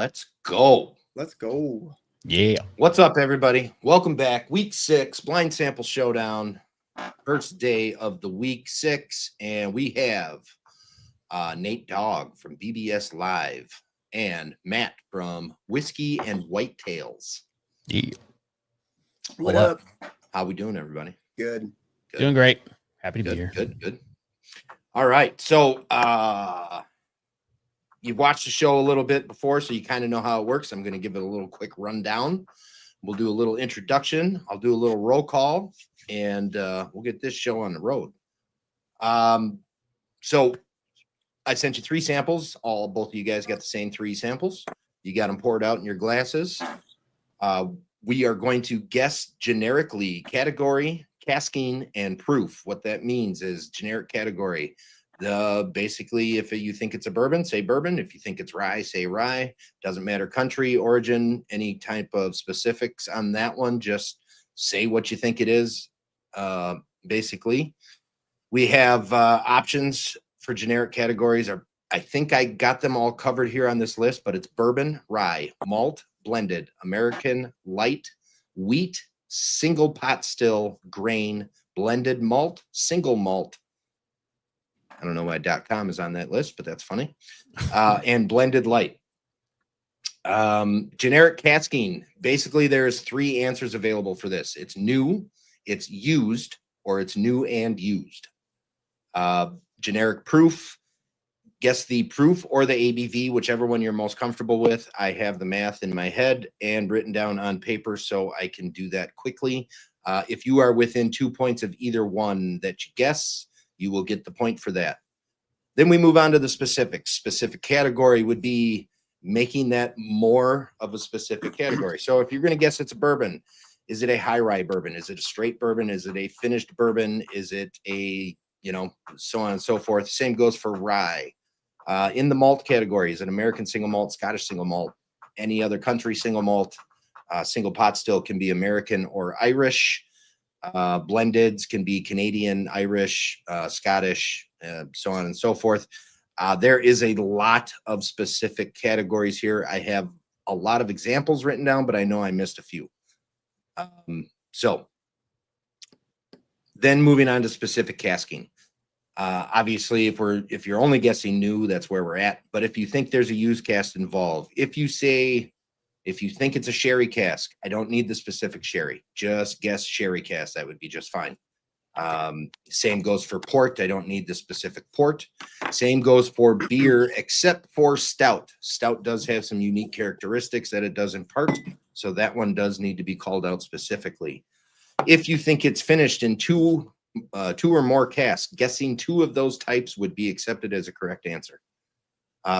Let's go. Let's go. Yeah. What's up, everybody? Welcome back. Week 6, Blind Sample Showdown. First day of the week 6. And we have Nate Dogg from BBS.Live and Matt from Whiskey and Whitetails. Yeah. What up? How we doing, everybody? Good. Doing great. Happy to be Good, here. good. All right. So you've watched the show a little bit before, so you kind of know how it works. I'm going to give it a little quick rundown. We'll do a little introduction. I'll do a little roll call, and we'll get this show on the road. So I sent you 3 samples. Both of you guys got the same 3 samples. You got them poured out in your glasses. We are going to guess generically category, casking, and proof. What that means is generic category. Basically, if you think it's a bourbon, say bourbon. If you think it's rye, say rye. Doesn't matter country, origin, any type of specifics on that one. Just say what you think it is. Basically, we have options for generic categories. I think I got them all covered here on this list, but it's bourbon, rye, malt, blended, American, light, wheat, single pot still, grain, blended malt, single malt. I don't know why .com is on that list, but that's funny. And blended light. Generic casking. Basically, there's 3 answers available for this. It's new, it's used, or it's new and used. Generic proof. Guess the proof or the ABV, whichever one you're most comfortable with. I have the math in my head and written down on paper, so I can do that quickly. If you are within 2 points of either one that you guess, you will get the point for that. Then we move on to the specifics. Specific category would be making that more of a specific category. So if you're going to guess it's a bourbon, is it a high rye bourbon? Is it a straight bourbon? Is it a finished bourbon? Is it a, so on and so forth. Same goes for rye. In the malt category, is it American single malt, Scottish single malt, any other country single malt? Single pot still can be American or Irish. Blendeds can be Canadian, Irish, Scottish, so on and so forth. There is a lot of specific categories here. I have a lot of examples written down, but I know I missed a few. So then moving on to specific casking. Obviously, if you're only guessing new, that's where we're at. But if you think there's a used cast involved, if you think it's a sherry cask, I don't need the specific sherry. Just guess sherry cask. That would be just fine. Same goes for port. I don't need the specific port. Same goes for beer, except for stout. Stout does have some unique characteristics that it does impart. So that one does need to be called out specifically. If you think it's finished in 2 or more casks, guessing 2 of those types would be accepted as a correct answer.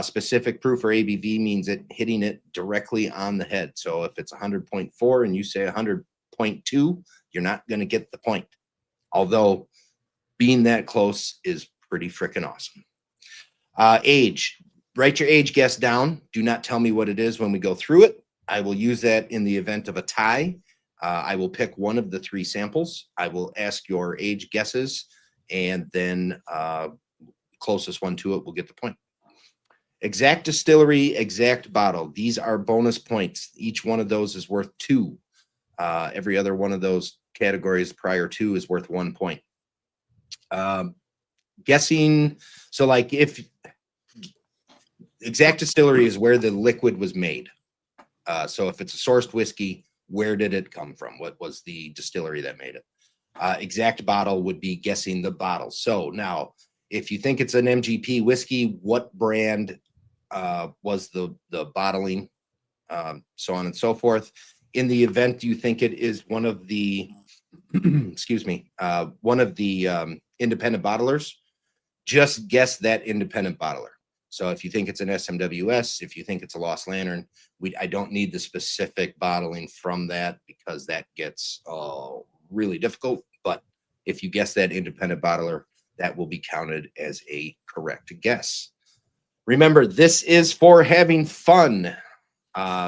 Specific proof or ABV means it hitting it directly on the head. So if it's 100.4 and you say 100.2, you're not going to get the point. Although being that close is pretty freaking awesome. Age. Write your age guess down. Do not tell me what it is when we go through it. I will use that in the event of a tie. I will pick one of the 3 samples. I will ask your age guesses, and then closest one to it will get the point. Exact distillery, exact bottle. These are bonus points. Each one of those is worth 2. Every other one of those categories prior to is worth 1 point. Guessing, so like if exact distillery is where the liquid was made. So if it's a sourced whiskey, where did it come from? What was the distillery that made it? Exact bottle would be guessing the bottle. So now, if you think it's an MGP whiskey, what brand was the bottling, so on and so forth. In the event you think it is one of the, one of the independent bottlers, just guess that independent bottler. So if you think it's an SMWS, if you think it's a Lost Lantern, I don't need the specific bottling from that because that gets really difficult. But if you guess that independent bottler, that will be counted as a correct guess. Remember, this is for having fun,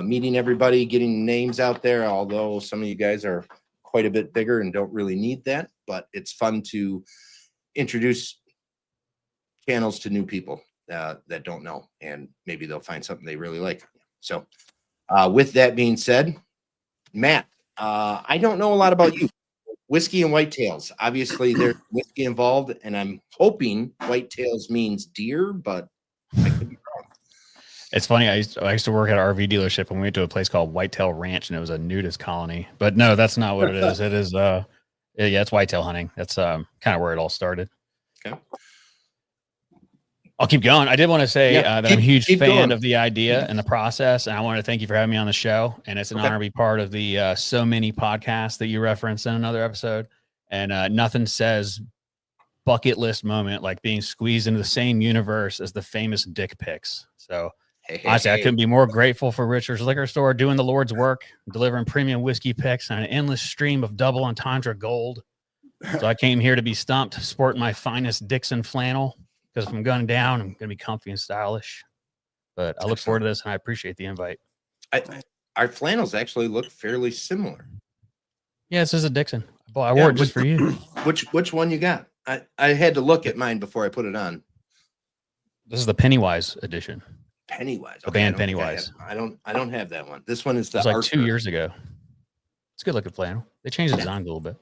meeting everybody, getting names out there, although some of you guys are quite a bit bigger and don't really need that. But it's fun to introduce channels to new people that don't know, and maybe they'll find something they really like. So with that being said, Matt, I don't know a lot about you. Whiskey and whitetails. Obviously, there's whiskey involved, and I'm hoping whitetails means deer, but I could be wrong. It's funny. I used to work at an RV dealership, and we went to a place called Whitetail Ranch, and it was a nudist colony. But no, that's not what it is. It is, yeah, it's whitetail hunting. That's kind of where it all started. Okay. I'll keep going. I did want to say that I'm a huge fan going. of the idea and the process, and I want to thank you for having me on the show. And it's an honor to be part of the so many podcasts that you referenced in another episode. And nothing says bucket list moment like being squeezed into the same universe as the famous dick pics. So honestly, I couldn't be more grateful for Richard's Liquor Store doing the Lord's work, delivering premium whiskey picks on an endless stream of double entendre gold. So I came here to be stumped, sporting my finest Dixon flannel. Because if I'm going down, I'm going to be comfy and stylish. But I look forward to this, and I appreciate the invite. Our flannels actually look fairly similar. Yeah, this is a Dixon. Well, I wore it just for you. Which one you got? I had to look at mine before I put it on. This is the Pennywise edition. Pennywise. The band Pennywise. I don't have that one. This one is the. It was like 2 years ago. It's a good looking flannel. They changed the design a little bit.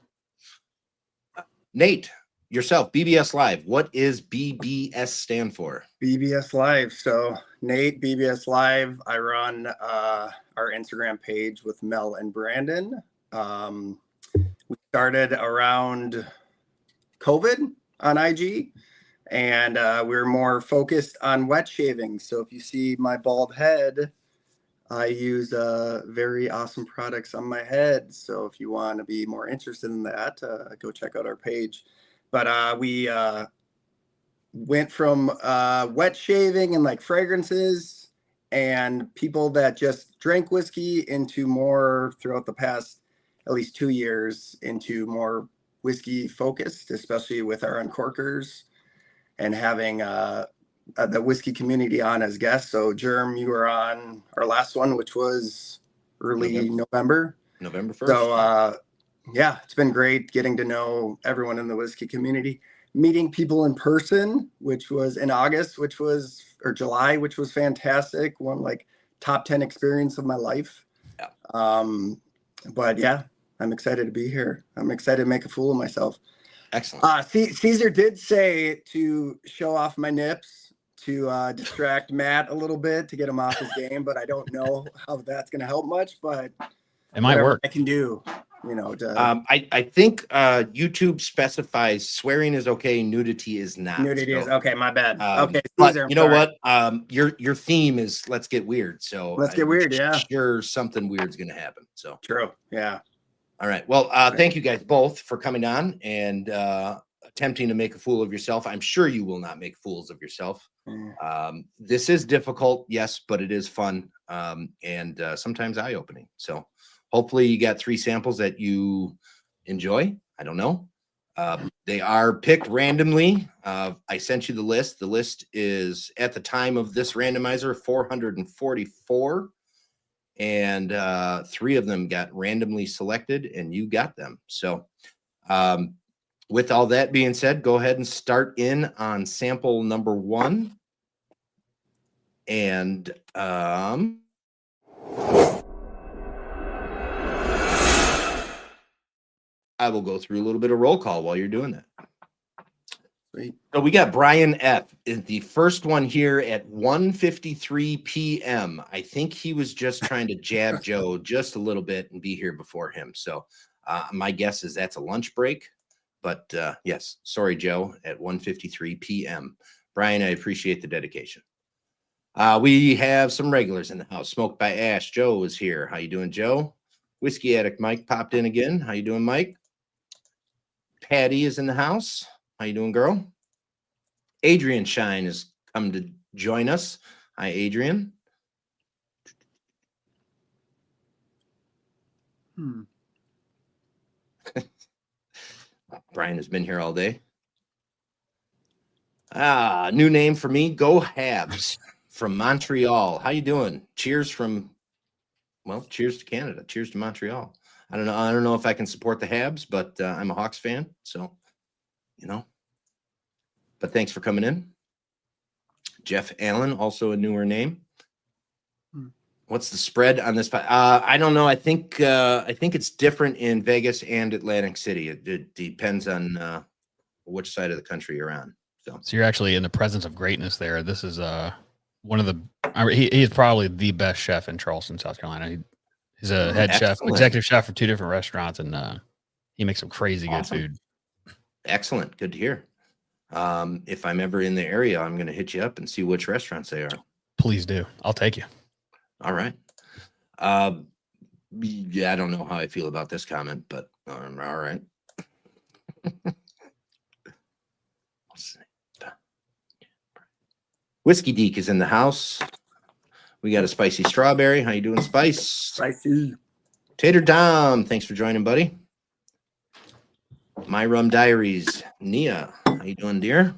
Nate, yourself, BBS.Live. What is BBS stand for? BBS.Live. So Nate, BBS.Live. I run our Instagram page with Mel and Brandon. We started around COVID on IG, and we're more focused on wet shaving. So if you see my bald head, I use very awesome products on my head. So if you want to be more interested in that, go check out our page. But we went from wet shaving and like fragrances and people that just drank whiskey into more throughout the past at least 2 years into more whiskey focused, especially with our uncorkers and having the whiskey community on as guests. So Germ, you were on our last one, which was early November 1st. So yeah, it's been great getting to know everyone in the whiskey community, meeting people in person, which was in August, or July, which was fantastic. One like top 10 experience of my life. Yeah. But yeah, I'm excited to be here. I'm excited to make a fool of myself. Excellent. Caesar did say to show off my nips to distract Matt a little bit to get him off his game, but I don't know how that's going to help much, but it might work. I can do, you know. I think YouTube specifies swearing is okay, nudity is not. Nudity is okay. My bad. Okay, Caesar, but you know what? Your theme is let's get weird. So let's get weird. Yeah, sure, something weird's gonna happen. So true. Yeah. All right. Well, thank you guys both for coming on and attempting to make a fool of yourself. I'm sure you will not make fools of yourself. This is difficult, yes, but it is fun and sometimes eye-opening. So hopefully you got 3 samples that you enjoy. I don't know. They are picked randomly. I sent you the list. The list is at the time of this randomizer 444. And 3 of them got randomly selected and you got them. So with all that being said, go ahead and start in on sample number 1. And I will go through a little bit of roll call while you're doing that. Sweet. So we got Brian F. is the first one here at 1:53 p.m. I think he was just trying to jab Joe just a little bit and be here before him. So my guess is that's a lunch break. But yes, sorry, Joe, at 1:53 p.m. Brian, I appreciate the dedication. We have some regulars in the house. Smoked by Ash. Joe is here. How you doing, Joe? Whiskey Addict Mike popped in again. How you doing, Mike? Patty is in the house. How you doing, girl? Adrian Shine has come to join us. Hi, Adrian. Brian has been here all day. New name for me. Go Habs from Montreal. How you doing? Cheers from, well, cheers to Canada. Cheers to Montreal. I don't know if I can support the Habs, but I'm a Hawks fan, so you know. But thanks for coming in. Jeff Allen, also a newer name. What's the spread on this? I don't know. I think it's different in Vegas and Atlantic City. It depends on which side of the country you're on. So you're actually in the presence of greatness there. This is one of the he is probably the best chef in Charleston, South Carolina. He's a head chef, executive chef for 2 different restaurants, and he makes some crazy good food. Excellent. Good to hear. If I'm ever in the area, I'm going to hit you up and see which restaurants they are. Please do. I'll take you. All right. Yeah, I don't know how I feel about this comment, but all right. Whiskey Deek is in the house. We got a spicy strawberry. How you doing, Spice? Spicy. Tater Dom, thanks for joining, buddy. My Rum Diaries, Nia, how you doing, dear?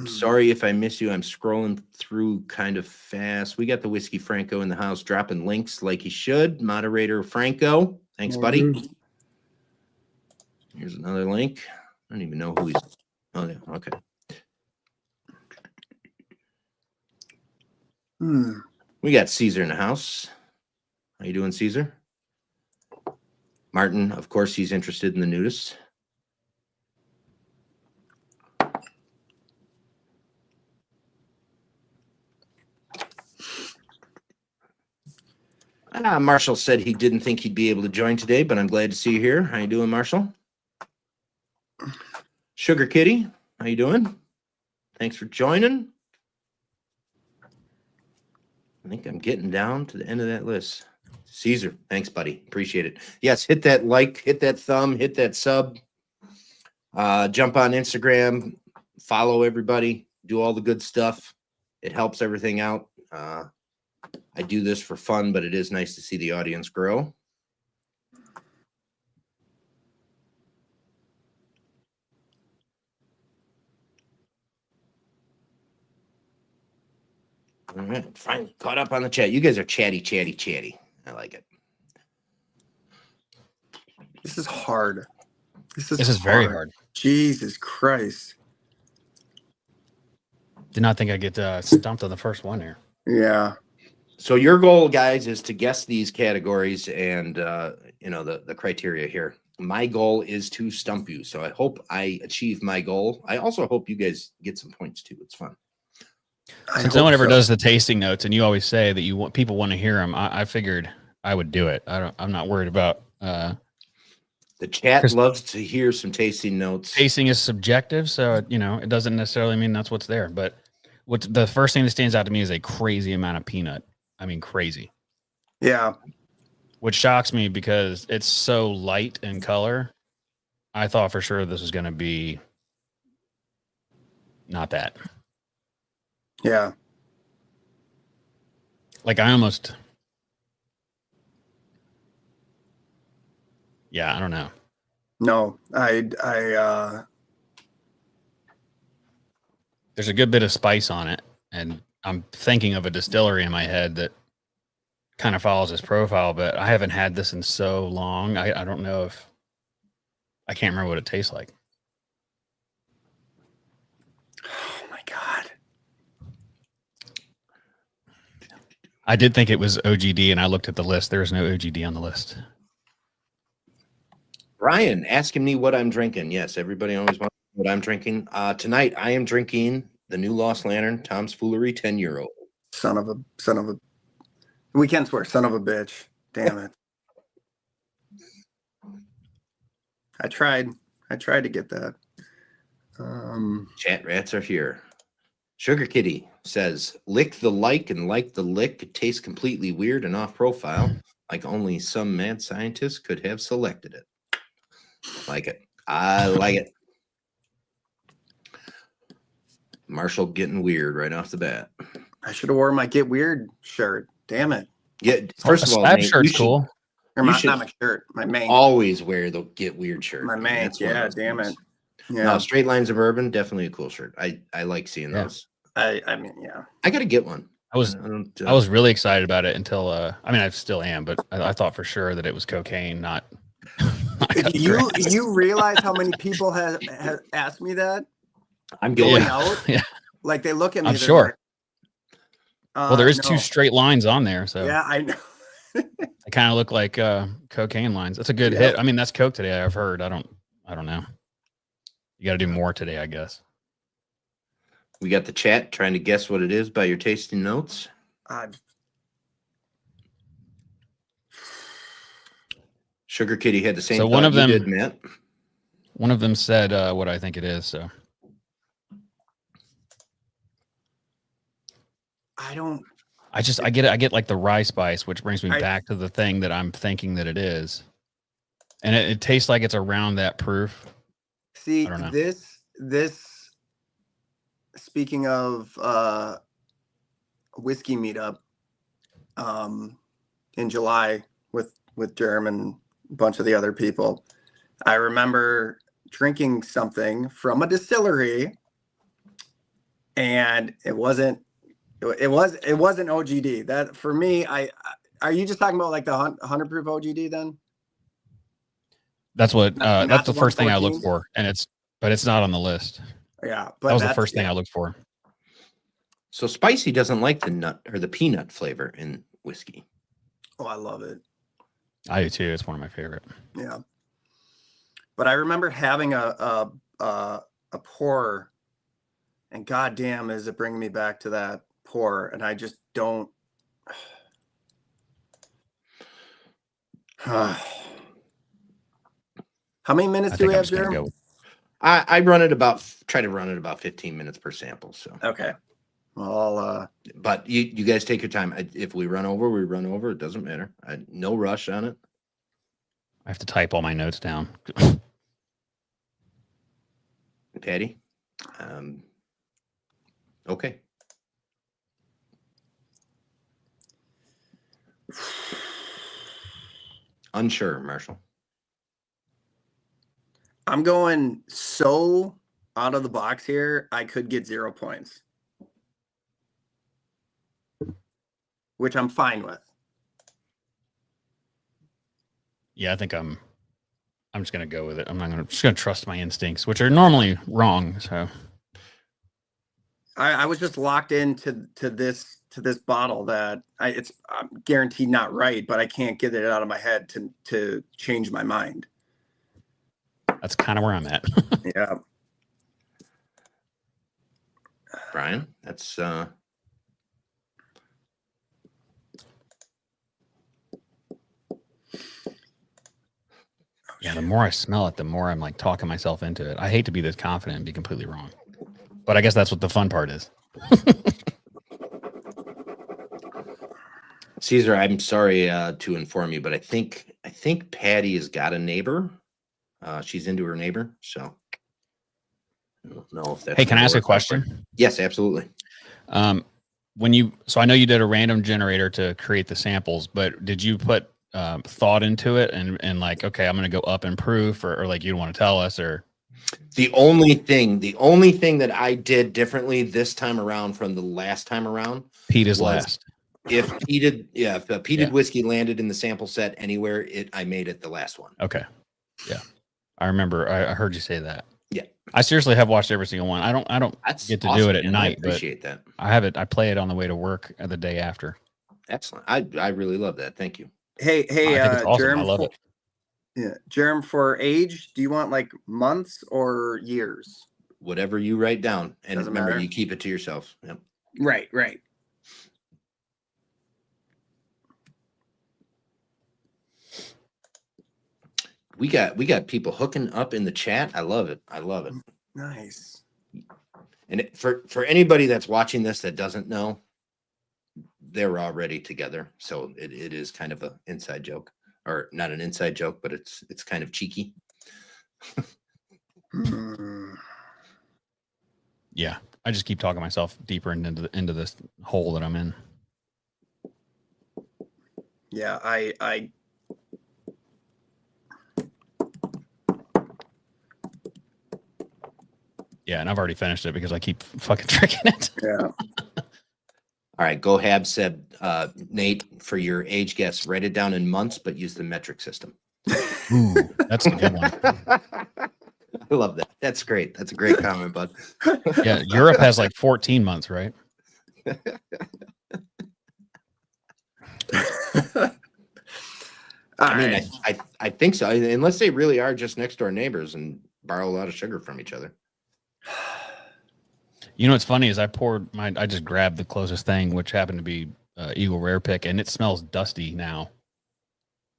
Sorry if I miss you. I'm scrolling through kind of fast. We got the Whiskey Franco in the house, dropping links like he should. Moderator Franco, thanks, buddy. Here's another link. I don't even know who he's. Oh, yeah, okay. We got Caesar in the house. How you doing, Caesar? Martin, of course, he's interested in the nudists. Marshall said he didn't think he'd be able to join today, but I'm glad to see you here. How you doing, Marshall? Sugar Kitty, how you doing? Thanks for joining. I think I'm getting down to the end of that list. Caesar, thanks, buddy. Appreciate it. Yes, hit that like, hit that thumb, hit that sub. Jump on Instagram, follow everybody, do all the good stuff. It helps everything out. I do this for fun, but it is nice to see the audience grow. All right, finally caught up on the chat. You guys are chatty. I like it. This is hard. This is very hard. Jesus Christ. Did not think I'd get stumped on the first one here. Yeah. So your goal, guys, is to guess these categories and the criteria here. My goal is to stump you. So I hope I achieve my goal. I also hope you guys get some points too. It's fun. Since no one ever does the tasting notes, and you always say that people want to hear them, I figured I would do it. I'm not worried about. The chat loves to hear some tasting notes. Tasting is subjective, so it doesn't necessarily mean that's what's there. But what's the first thing that stands out to me is a crazy amount of peanut. I mean, crazy. Yeah. Which shocks me because it's so light in color. I thought for sure this was going to be not that. Yeah. Like I almost. Yeah, I don't know. No, there's a good bit of spice on it, and I'm thinking of a distillery in my head that kind of follows this profile, but I haven't had this in so long. I don't know if I can't remember what it tastes like. Oh my God. I did think it was OGD, and I looked at the list. There was no OGD on the list. Brian asking me what I'm drinking. Yes, everybody always wants to know what I'm drinking. Tonight, I am drinking the new Lost Lantern Tom's Foolery 10-year-old. Son of a. We can't swear. Son of a bitch. Damn it. I tried to get that. Chat rats are here. Sugar Kitty says, lick the like and like the lick. It tastes completely weird and off profile, like only some mad scientist could have selected it. Like it. I like it. Marshall getting weird right off the bat. I should have worn my Get Weird shirt. Damn it. Yeah. First of all, that shirt's cool. Or not my shirt. My main. Always wear the Get Weird shirt. My main. Yeah. Damn it. Yeah. No, Straight Lines of Bourbon, definitely a cool shirt. I like seeing those. I mean, yeah. I got to get one. I was really excited about it until I still am, but I thought for sure that it was cocaine, not. You realize how many people have asked me that? I'm going out. Yeah. Like they look at me. I'm sure. Well, there is No. two straight lines on there, so Yeah, I know. they kind of look like cocaine lines. That's a good Yep. hit. I mean, that's coke today. I've heard. I don't know. You got to do more today, I guess. We got the chat trying to guess what it is by your tasting notes. Sugar Kitty had the same. So thought one of you them did, Matt. One of them said what I think it is. So I get like the rye spice, which brings me back to the thing that I'm thinking that it is. And it tastes like it's around that proof. See, I don't know. This speaking of whiskey meetup in July with Jerem and a bunch of the other people, I remember drinking something from a distillery, and it wasn't OGD. That for me, are you just talking about like the 100 proof OGD then? That's what Not that's the the first thing I look 114s? for, and it's not on the list. Yeah, but That was the first thing I looked for. So Spicy doesn't like the nut or the peanut flavor in whiskey. Oh, I love it. I do too. It's one of my favorite. Yeah. But I remember having a pour, and goddamn, is it bringing me back to that pour? And I just don't. How many minutes do we have, Jeremy? I try to run it about 15 minutes per sample. So okay. Well, but you guys take your time. If we run over, we run over. It doesn't matter. No rush on it. I have to type all my notes down. Patty. Okay. Unsure, Marshall. I'm going so out of the box here. I could get 0 points, which I'm fine with. Yeah, I think I'm just gonna go with it. I'm just gonna trust my instincts, which are normally wrong. So I was just locked into this bottle that I'm guaranteed not right, but I can't get it out of my head to change my mind. that's kind of where I'm at. Yeah. Brian, that's Yeah, the more I smell it, the more I'm like talking myself into it. I hate to be this confident and be completely wrong, but I guess that's what the fun part is. Caesar, I'm sorry to inform you, but I think Patty has got a neighbor. She's into her neighbor, so I don't know if that's. Hey, can I ask a question? Yes, absolutely. So I know you did a random generator to create the samples, but did you put thought into it and like, okay, I'm going to go up in proof or like you want to tell us or? The only thing that I did differently this time around from the last time around, Pete is last. If peated whiskey landed in the sample set anywhere, I made it the last one. Okay. Yeah. I remember I heard you say that. Yeah. I seriously have watched every single one. I don't get to do it at night, I appreciate that. I play it on the way to work the day after. Excellent. I really love that. Thank you. Hey, I think it's awesome. Jerem, I love it. Yeah, Jerem, for age, do you want like months or years? Whatever you write down, and Doesn't remember, matter. you keep it to yourself. Yep. Right. We got people hooking up in the chat. I love it. Nice. And for anybody that's watching this that doesn't know, they're already together. So it is kind of an inside joke, or not an inside joke, but it's kind of cheeky. Yeah, I just keep talking myself deeper into this hole that I'm in. Yeah, I Yeah, and I've already finished it because I keep fucking drinking it. Yeah. All right, go Hab said, Nate, for your age guess, write it down in months, but use the metric system. Ooh, that's a good one. I love that. That's great. That's a great comment, bud. Yeah, Europe has like 14 months, right? All I mean, right. I think so, unless they really are just next door neighbors and borrow a lot of sugar from each other. You know what's funny is I just grabbed the closest thing, which happened to be Eagle Rare Pick, and it smells dusty now,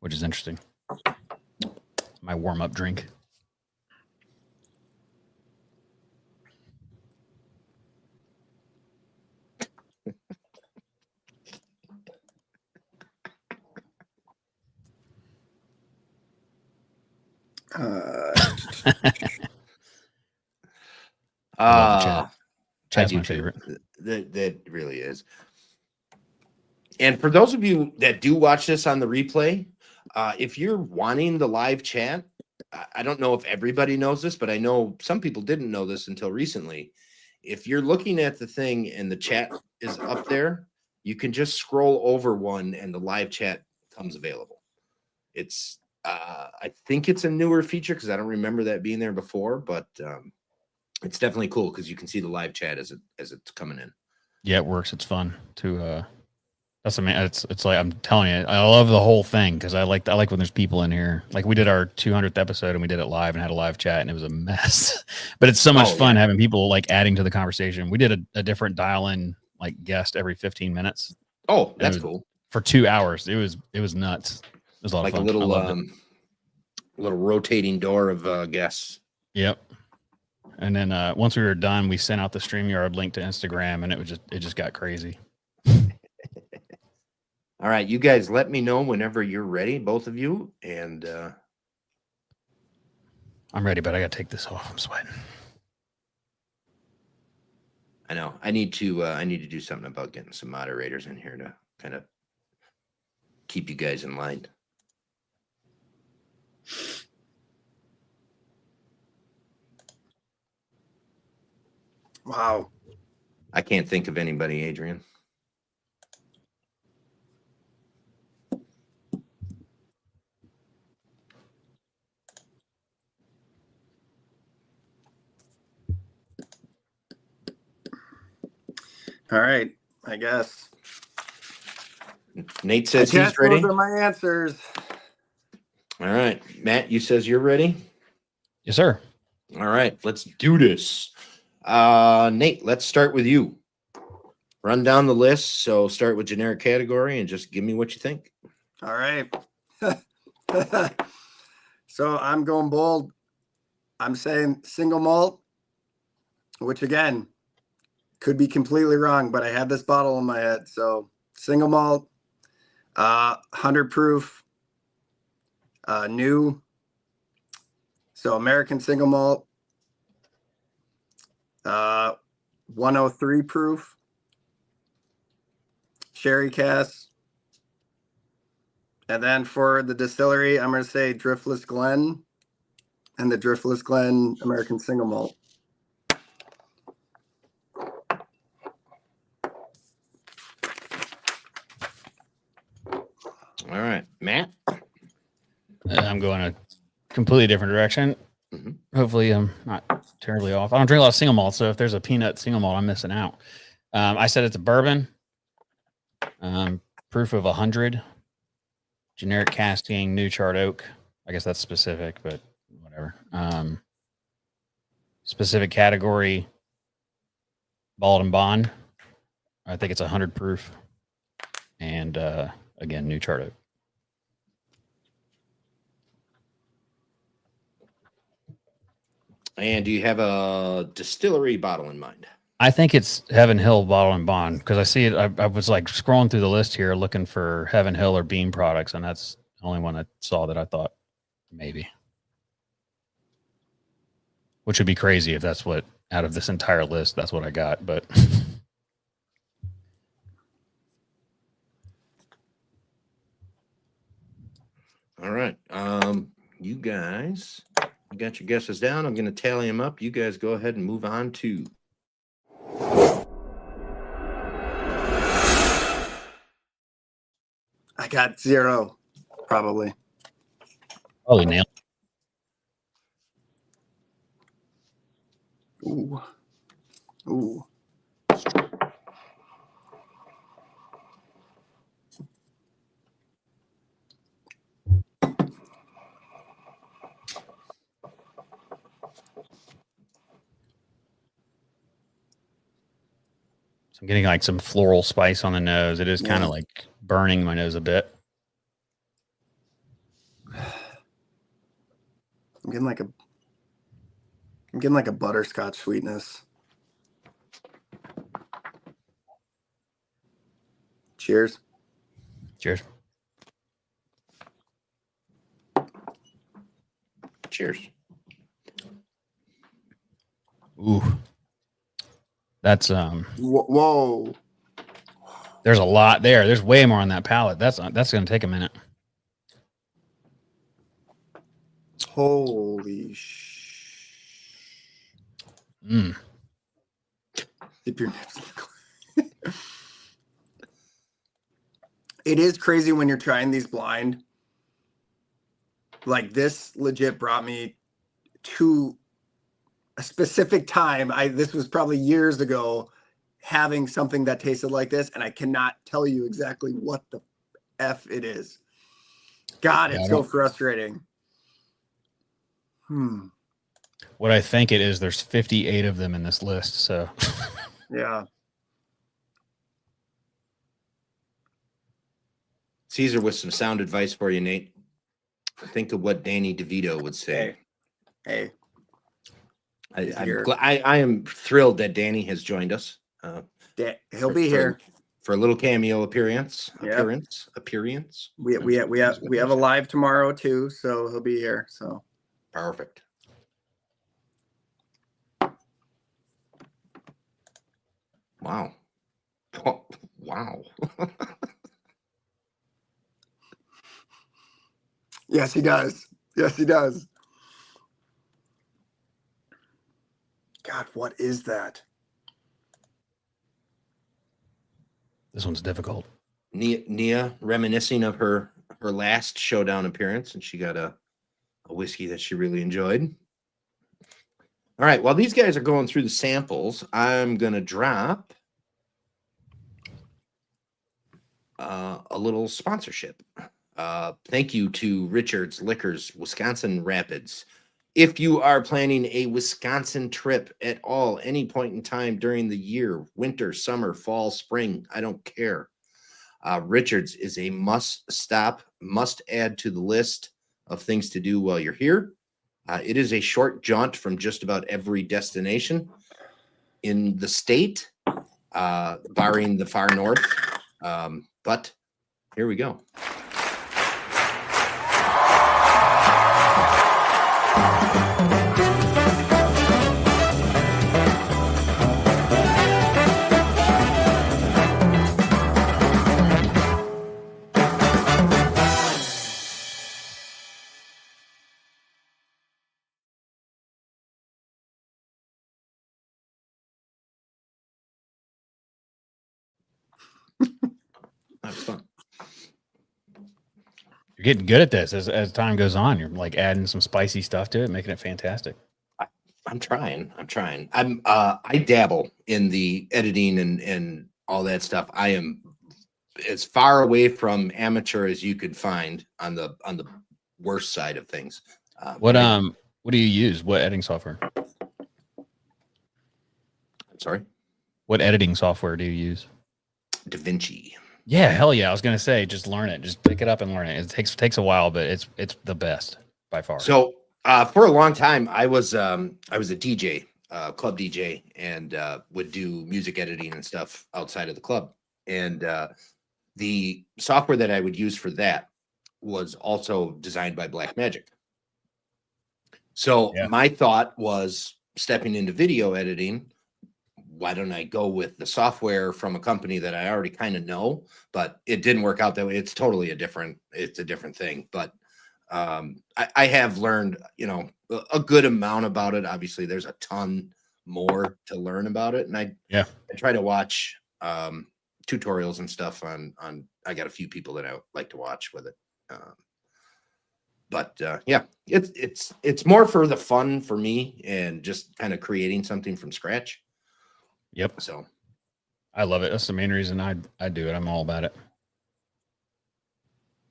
which is interesting. My warm up drink. I love the chat. Chat's my favorite. That really is. And for those of you that do watch this on the replay, if you're wanting the live chat, I don't know if everybody knows this, but I know some people didn't know this until recently. If you're looking at the thing and the chat is up there, you can just scroll over one and the live chat comes available. It's I think it's a newer feature because I don't remember that being there before, but it's definitely cool because you can see the live chat as it's coming in. Yeah, it works. It's fun to that's amazing. It's like I'm telling you, I love the whole thing because I like when there's people in here. Like we did our 200th episode and we did it live and had a live chat and it was a mess. But it's so much fun having people like adding to the conversation. We did a different dial-in like guest every 15 minutes. Oh, that's cool. For 2 hours. It was nuts. It was a lot of fun. Like a little rotating door of guests. Yep. And then once we were done, we sent out the StreamYard link to Instagram and it just got crazy. All right, you guys let me know whenever you're ready, both of you. And I'm ready, but I got to take this off. I'm sweating. I know I need to do something about getting some moderators in here to kind of keep you guys in line. Wow. I can't think of anybody, Adrian. All right. I guess. Nate says he's ready. Those are my answers. All right. Matt, you says you're ready? Yes, sir. All right. Let's do this. Nate, let's start with you. Run down the list. So start with generic category and just give me what you think. All right. So I'm going bold. I'm saying single malt, which again could be completely wrong, but I had this bottle in my head. So single malt, 100 proof, new. So American single malt, 103 proof, sherry cask. And then for the distillery, I'm going to say Driftless Glen and the Driftless Glen American single malt. All right, Matt. I'm going a completely different direction. Mm-hmm. Hopefully, I'm not terribly off. I don't drink a lot of single malt, so if there's a peanut single malt, I'm missing out. I said it's a bourbon. Proof of 100. Generic casting, new charred oak. I guess that's specific, but whatever. Specific category, Bald and Bond. I think it's 100 proof. And again, new charred oak. And do you have a distillery bottle in mind? I think it's Heaven Hill Bottle and Bond because I see it. I was like scrolling through the list here looking for Heaven Hill or Beam products, and that's the only one I saw that I thought maybe. Which would be crazy if that's what, out of this entire list, that's what I got. But all right. You guys, you got your guesses down. I'm going to tally them up. You guys go ahead and move on to. I got 0, probably. Probably nailed. Ooh. Ooh. I'm getting like some floral spice on the nose. It is kind of like burning my nose a bit. I'm getting like a butterscotch sweetness. Cheers. Cheers. Cheers. Ooh. That's Whoa. there's a lot there. There's way more on that palate. That's going to take a minute. Holy Mm. Dip your nips. It is crazy when you're trying these blind. Like this legit brought me to a specific time. This was probably years ago, having something that tasted like this, and I cannot tell you exactly what the F it is. God, it's so frustrating. What I think it is, there's 58 of them in this list. So Yeah. Caesar with some sound advice for you, Nate. Think of what Danny DeVito would say. Hey. I am thrilled that Danny has joined us. He'll be here for a little cameo appearance. Yep. Appearance. We have a live tomorrow too, so he'll be here. So perfect. Wow. Oh, wow. Yes, he does. Yes, he does. God, what is that? this one's difficult. Nia reminiscing of her last Showdown appearance, and she got a whiskey that she really enjoyed. All right, while these guys are going through the samples, I'm going to drop a little sponsorship. Thank you to Richard's Liquors, Wisconsin Rapids. If you are planning a Wisconsin trip at all, any point in time during the year, winter, summer, fall, spring, I don't care. Richard's is a must stop, must add to the list of things to do while you're here. It is a short jaunt from just about every destination in the state, barring the far north. But here we go. That's fun. You're getting good at this as time goes on. You're like adding some spicy stuff to it, making it fantastic. I'm trying. I dabble in the editing and all that stuff. I am as far away from amateur as you could find on the worst side of things. What do you use? What editing software? I'm sorry. What editing software do you use? DaVinci. Yeah, hell yeah. I was gonna say, just learn it. Just pick it up and learn it. It takes a while, but it's the best by far. So for a long time, I was a DJ, club DJ, and would do music editing and stuff outside of the club. And the software that I would use for that was also designed by Blackmagic. So my thought was, stepping into video editing, why don't I go with the software from a company that I already kind of know? But it didn't work out that way. It's totally a different thing. But I have learned, a good amount about it. Obviously, there's a ton more to learn about it. And I try to watch tutorials and stuff on I got a few people that I like to watch with it. But it's more for the fun for me and just kind of creating something from scratch. Yep. So I love it. That's the main reason I do it. I'm all about it.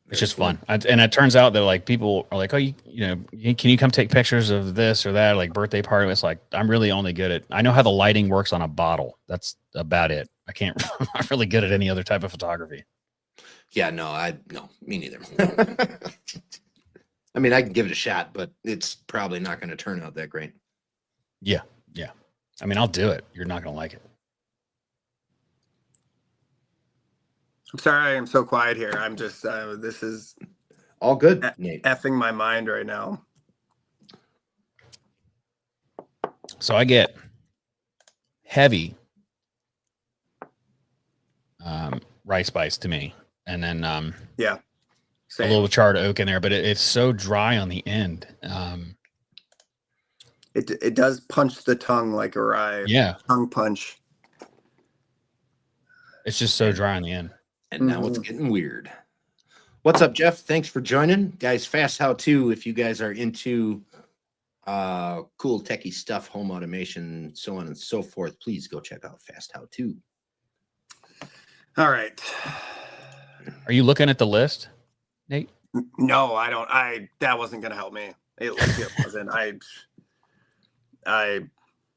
It's just fun. And it turns out that like people are like, oh, can you come take pictures of this or that, like birthday party? It's like, I'm really only good at, I know how the lighting works on a bottle. That's about it. I can't. I'm not really good at any other type of photography. Yeah, no, me neither. I mean, I can give it a shot, but it's probably not going to turn out that great. Yeah. I mean, I'll do it. You're not going to like it. I'm sorry I'm so quiet here. I'm just, this is All good, Nate. effing my mind right now. So I get heavy rye spice to me, and then Yeah. a Same. little charred oak in there, but it's so dry on the end. It does punch the tongue like a rye. Yeah, Tongue punch. it's just so dry on the end. And now it's getting weird. What's up, Jeff? Thanks for joining. Guys, fast how-to, if you guys are into cool techie stuff, home automation, so on and so forth, please go check out Fast How To. All right. Are you looking at the list, Nate? No, I don't. That wasn't going to help me. It wasn't.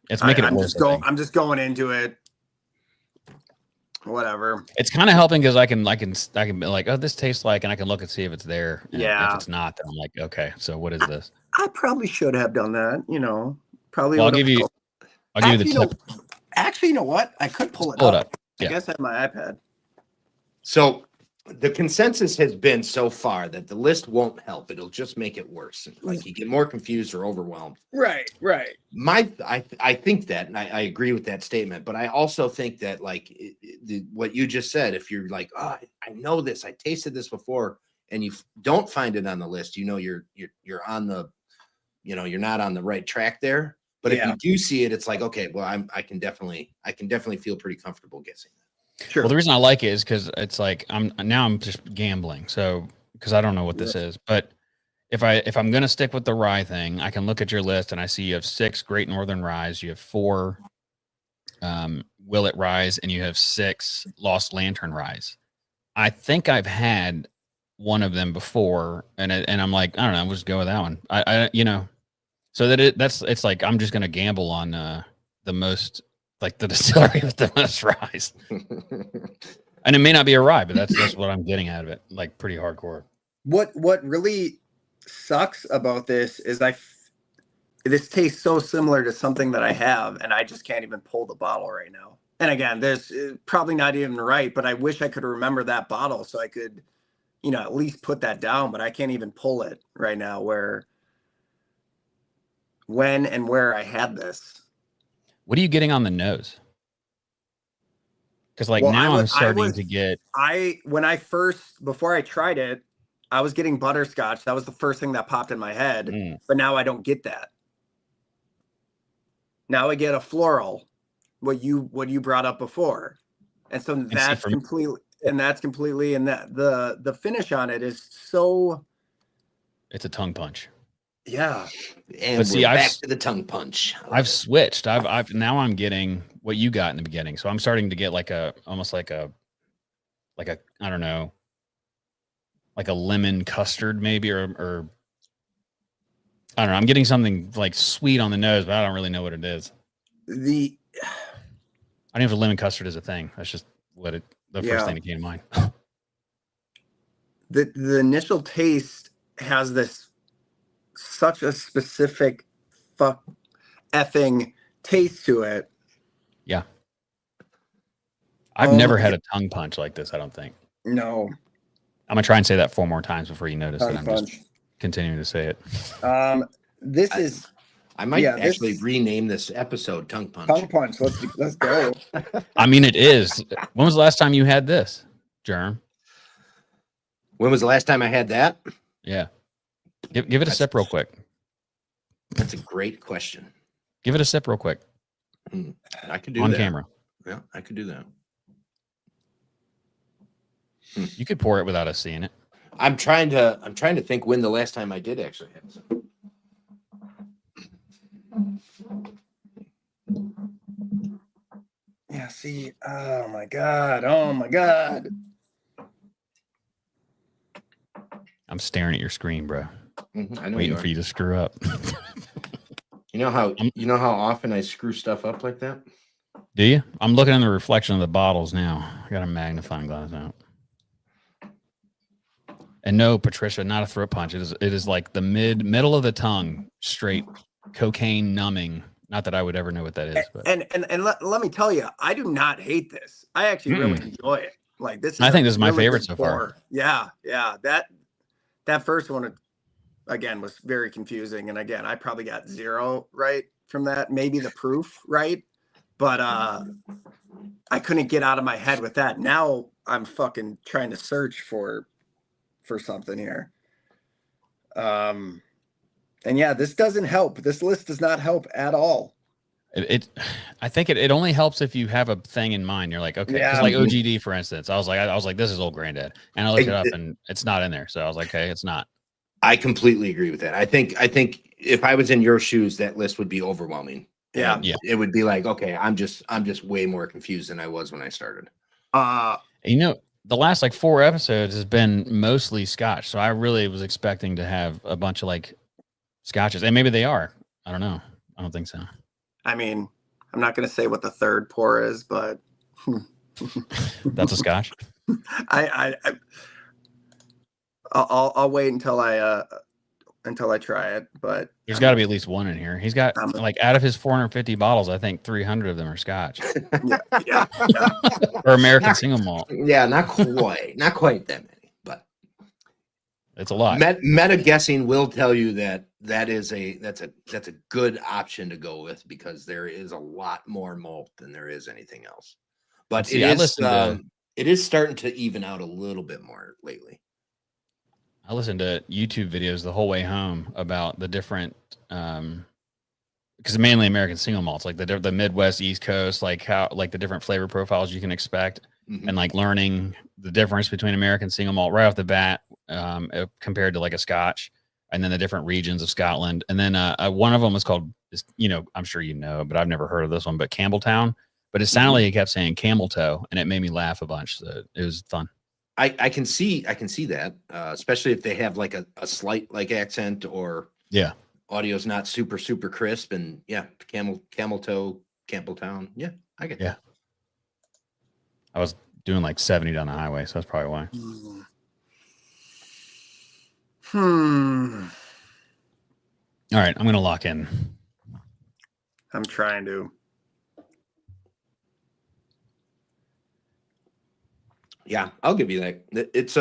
It's making I'm it worse. I'm just going into it. Whatever. It's kind of helping because I can be like, oh, this tastes like, and I can look and see if it's there. And Yeah. if it's not, then I'm like, okay, so what is this? I probably should have done that. Probably. Well, I'll would've give you the tip. Actually, you know what? I could pull it Pull it up. up. I Yeah. guess I have my iPad. So the consensus has been so far that the list won't help. It'll just make it worse. Like you get more confused or overwhelmed. Right. I think that, and I agree with that statement, but I also think that like what you just said, if you're like, oh, I know this, I tasted this before, and you don't find it on the list, you're on the, you're not on the right track there. But if you do see it, it's like, okay, well, I can definitely feel pretty comfortable guessing that. Sure. Well, the reason I like it is because it's like I'm just gambling. So because I don't know what this is, but if I'm gonna stick with the rye thing, I can look at your list and I see you have 6 Great Northern Ryes, you have 4 Willet Ryes, and you have 6 Lost Lantern Ryes. I think I've had one of them before, and I'm like, I don't know, we'll just go with that one. So it's like I'm just gonna gamble on the most, like the distillery with the most ryes. And it may not be a rye, but that's what I'm getting out of it, like pretty hardcore. What really sucks about this is this tastes so similar to something that I have, and I just can't even pull the bottle right now. And again, there's probably not even right, but I wish I could remember that bottle so I could, at least put that down, but I can't even pull it right now when and where I had this. What are you getting on the nose? Because now I'm starting to get. Before I tried it, I was getting butterscotch. That was the first thing that popped in my head. But now I don't get that. Now I get a floral, what you brought up before, and so that's completely, and the finish on it is so. It's a tongue punch. Yeah. And we're back to the tongue punch. I've switched. Now I'm getting what you got in the beginning. So I'm starting to get almost like a I don't know, like a lemon custard maybe, or I don't know. I'm getting something like sweet on the nose, but I don't really know what it is. I don't know if a lemon custard is a thing. That's just the first thing that came to mind. The initial taste has such a specific effing taste to it. Yeah. I've never had a tongue punch like this, I don't think. No. I'm going to try and say that 4 more times before you notice that I'm punch. just continuing to say it. I might actually rename this episode Tongue Punch. Tongue Punch. Let's go. I mean, it is. When was the last time you had this, Germ? When was the last time I had that? Yeah. Give it a sip real quick. That's a great question. Give it a sip real quick. I could do that. On camera. Yeah, I could do that. You could pour it without us seeing it. I'm trying to think when the last time I did actually have some. Yeah, see. Oh my God. I'm staring at your screen, bro. I know Waiting for you to screw up. You know how often I screw stuff up like that? Do you? I'm looking in the reflection of the bottles now. I got a magnifying glass out. And no, Patricia, not a throat punch. It is like the middle of the tongue, straight cocaine numbing. Not that I would ever know what that is, but And let me tell you, I do not hate this. I actually really enjoy it. Like this is I think this is my really favorite good so far. pour. Yeah. That first one again was very confusing. And again, I probably got 0 right from that. Maybe the proof right. But I couldn't get out of my head with that. Now I'm fucking trying to search for something here. And yeah, this doesn't help. This list does not help at all. I think it only helps if you have a thing in mind. You're like, okay, because Yeah. like OGD, for instance, I was like, this is Old Granddad, and I looked it up and it's not in there. So I was like, okay, it's not. I completely agree with that. I think if I was in your shoes, that list would be overwhelming. Yeah. And it would be like, okay, I'm just way more confused than I was when I started. You know, the last like 4 episodes has been mostly Scotch, so I really was expecting to have a bunch of like Scotches, and maybe they are. I don't know. I don't think so. I mean, I'm not going to say what the third pour is, but That's a Scotch. I'll wait until I try it. But There's got to be at least one in here. He's got like out of his 450 bottles, I think 300 of them are Scotch. yeah. Or American single malt. Yeah, not quite that many, but it's a lot. Meta guessing will tell you that's a good option to go with, because there is a lot more malt than there is anything else. But See, it is starting to even out a little bit more lately. I listened to YouTube videos the whole way home about the different, because mainly American single malts, like the Midwest, East Coast, like how like the different flavor profiles you can expect, and like learning the difference between American single malt right off the bat compared to like a Scotch, and then the different regions of Scotland, and then one of them was called, I'm sure you know, but I've never heard of this one, but Campbelltown. But it sounded like it kept saying camel toe, and it made me laugh a bunch. So it was fun. I can see that, especially if they have like a slight like accent, or audio's not super crisp, and camel toe, Campbelltown. Yeah, I get that. I was doing like 70 down the highway, so that's probably why. All right, I'm gonna lock in. I'm trying to. Yeah, I'll give you that. It's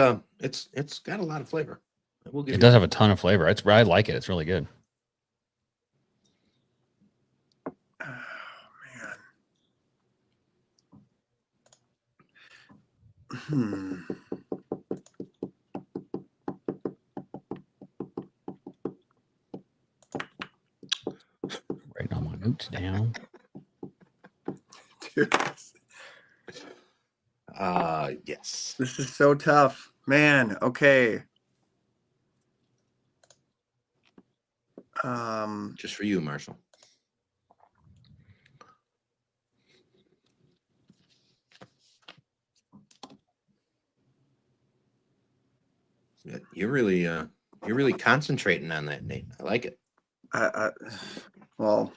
got a lot of flavor. It does have a ton of flavor. I like it. It's really good. Oh man. Writing all my notes down. Dude. Yes. This is so tough, man. Okay. Just for you, Marshall. You're really concentrating on that, Nate. I like it. Well,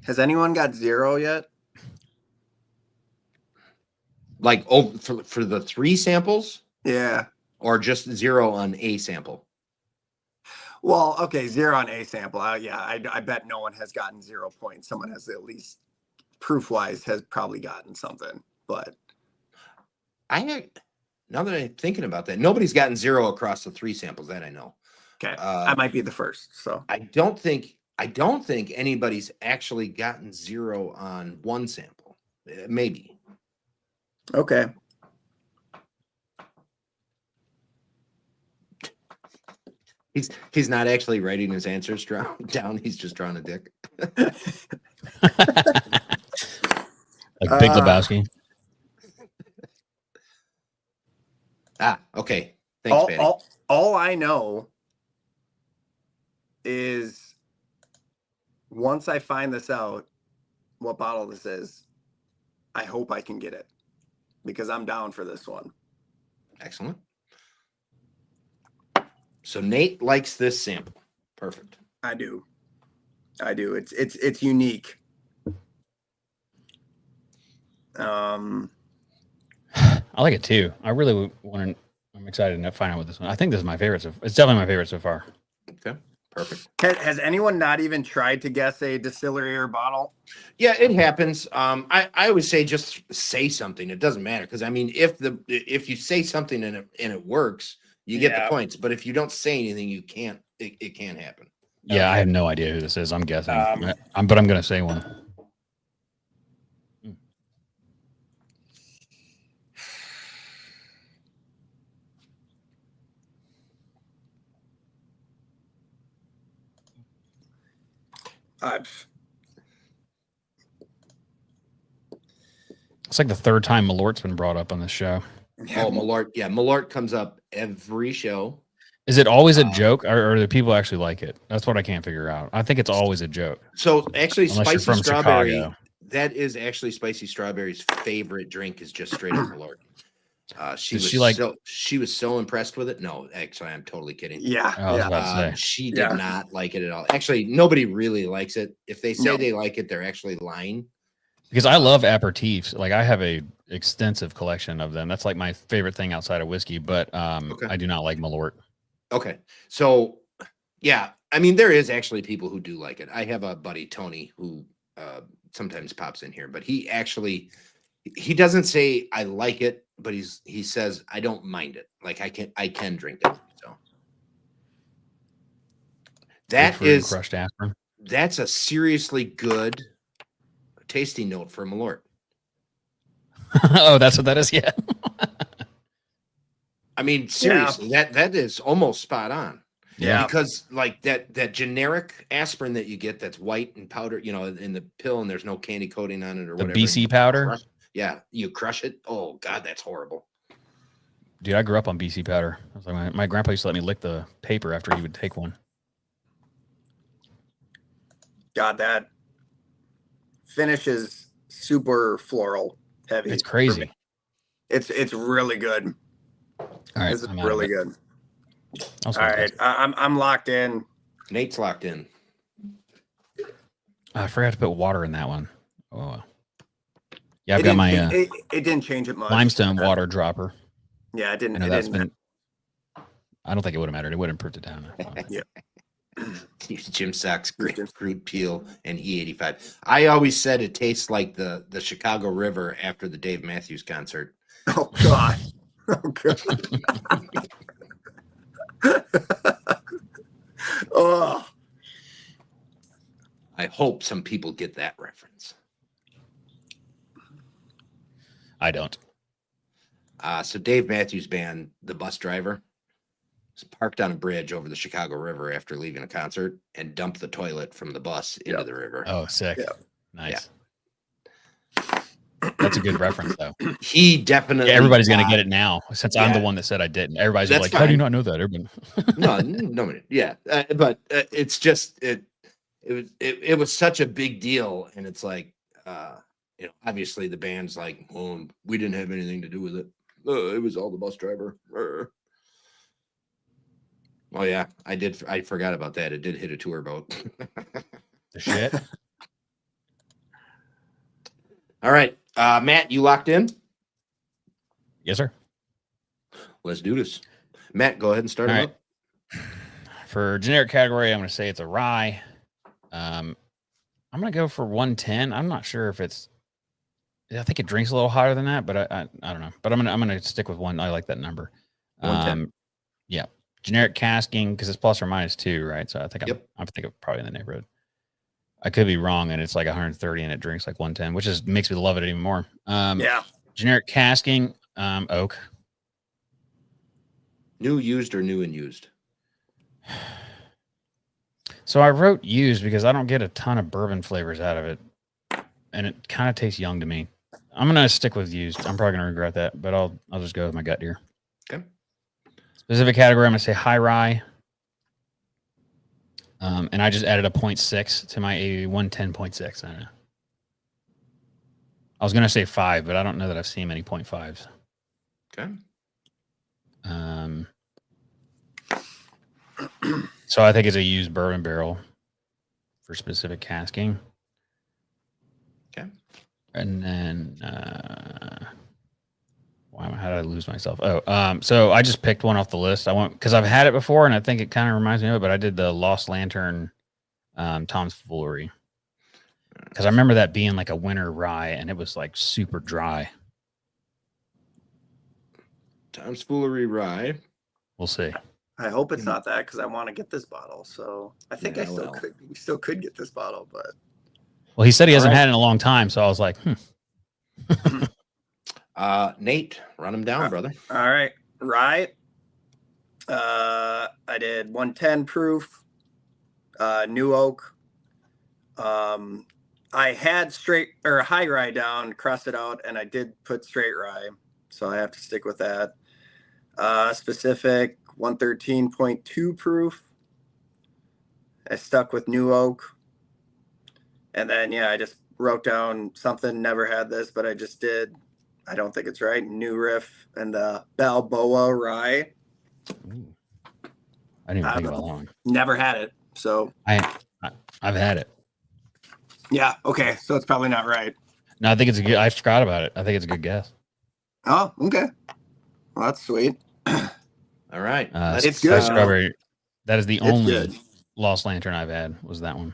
has anyone got 0 yet? Like for the 3 samples? Yeah. Or just 0 on a sample? Well, okay, 0 on a sample. I bet no one has gotten 0 points. Someone has at least proof-wise has probably gotten something. But now that I'm thinking about that, nobody's gotten 0 across the 3 samples that I know. Okay, I might be the first. So I don't think anybody's actually gotten 0 on 1 sample. Maybe. Okay. He's not actually writing his answers down. He's just drawing a dick. Like Big Lebowski. Okay. Thanks, Patty. All I know is once I find this out, what bottle this is, I hope I can get it, because I'm down for this one. Excellent. So Nate likes this sample. Perfect. I do. It's unique. Um, I like it too. I really want to. I'm excited to find out what this one. I think this is my favorite. It's definitely my favorite so far. Okay, perfect. has anyone not even tried to guess a distillery or bottle? Yeah, it happens. I always say just say something. It doesn't matter because I mean, if you say something and it works, you get the points. But if you don't say anything, you can't. It can't happen. Yeah, Okay. I have no idea who this is. I'm guessing, but I'm gonna say one. It's like the third time Malort's been brought up on this show. Oh, Malort. Yeah, Malort comes up every show. Is it always a joke, or do people actually like it? That's what I can't figure out. I think it's always a joke. So actually, Unless you're spicy from strawberry. Chicago. That is actually Spicy Strawberry's favorite drink. Is just straight up Malort. She was so impressed with it. No, actually, I'm totally kidding. Yeah, I was about to say. She did not like it at all. Actually, nobody really likes it. If they say they like it, they're actually lying. Because I love aperitifs. Like I have a extensive collection of them. That's like my favorite thing outside of whiskey. But I do not like Malort. Okay, so yeah, I mean there is actually people who do like it. I have a buddy Tony who sometimes pops in here, but he doesn't say I like it, but he says I don't mind it. Like I can drink it. So that is crushed aspirin. That's a seriously good tasting note for Malort. Oh, that's what that is. Yeah. I mean, seriously, that is almost spot on. Yeah. Because like that generic aspirin that you get that's white and powder, in the pill and there's no candy coating on it or whatever. BC powder. You crush it. Oh God, that's horrible. Dude, I grew up on BC powder. I was like, my grandpa used to let me lick the paper after he would take one. God, that finish is super floral heavy. It's crazy. It's really good. All right, this is really good. All right, I'm locked in. Nate's locked in. I forgot to put water in that one. Oh, yeah, I've got my it didn't change it much. limestone water dropper. Yeah, it didn't. I don't think it would have mattered. It would have improved it down. Yeah. Gym socks, grapefruit peel, and E85. I always said it tastes like the Chicago River after the Dave Matthews concert. Oh God. Oh God. Oh. I hope some people get that reference. I don't. So Dave Matthews Band, the bus driver, was parked on a bridge over the Chicago River after leaving a concert and dumped the toilet from the bus into the river. Oh, sick. Yep. Nice. Yeah. That's a good reference, though. He definitely. Yeah, everybody's going to get it now since I'm the one that said I didn't. Everybody's like, fine. How do you not know that? Everybody. No. Yeah. But it's just, it was such a big deal. And it's like, obviously the band's like, well, we didn't have anything to do with it. It was all the bus driver. Oh yeah, I forgot about that. It did hit a tour boat. The shit. All right. Matt, you locked in? Yes, sir. Let's do this. Matt, go ahead and start it up. For generic category, I'm going to say it's a rye. I'm going to go for 110. I'm not sure if I think it drinks a little hotter than that, but I don't know. But I'm gonna stick with one. I like that number. 110. Yeah. Generic casking because it's plus or minus 2, right? So I think I'm probably in the neighborhood. I could be wrong, and it's like 130, and it drinks like 110, which makes me love it even more. Generic casking, oak. New, used, or new and used? So I wrote used because I don't get a ton of bourbon flavors out of it, and it kind of tastes young to me. I'm gonna stick with used. I'm probably gonna regret that, but I'll just go with my gut here. Okay. Specific category, I'm gonna say high rye. And I just added a 0.6 to my 110.6. I don't know. I was gonna say 5, but I don't know that I've seen many 0.5s. Okay. So I think it's a used bourbon barrel for specific casking. Okay. And then how did I lose myself? So I just picked one off the list. I went because I've had it before and I think it kind of reminds me of it, but I did the Lost Lantern Tom's Foolery. Because I remember that being like a winter rye and it was like super dry. Tom's Foolery Rye. We'll see. I hope it's not that because I want to get this bottle. So I think Yeah, I still well. could. We still could get this bottle, but Well, he said he hasn't All right. had it in a long time, so I was like, Nate, run him down, brother. all right, rye. I did 110 proof, new oak. I had straight or high rye down, crossed it out, and I did put straight rye, so I have to stick with that. Specific 113.2 proof. I stuck with new oak. And then, yeah, I just wrote down something, never had this, but I just did. I don't think it's right. New Riff and the Balboa rye. ooh. I didn't even think about that one. Never had it. So, I've had it. yeah, okay. So it's probably not right. No, I think it's a good. I forgot about it. I think it's a good guess. Oh, okay. Well, that's sweet. All right. It's good. Strawberry. That is the It's only good. Lost Lantern I've had. Was that one?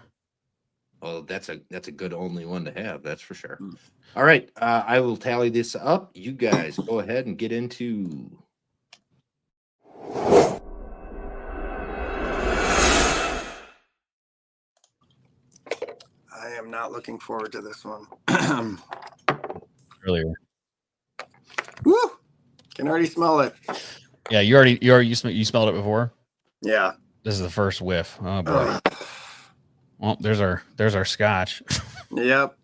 Well, that's a good only one to have. That's for sure. Mm. All right. I will tally this up. You guys go ahead and get into. I am not looking forward to this one. Earlier. Woo! Can already smell it. Yeah, you smelled it before. Yeah. This is the first whiff. Oh boy. Ugh. Well, there's our scotch. Yep.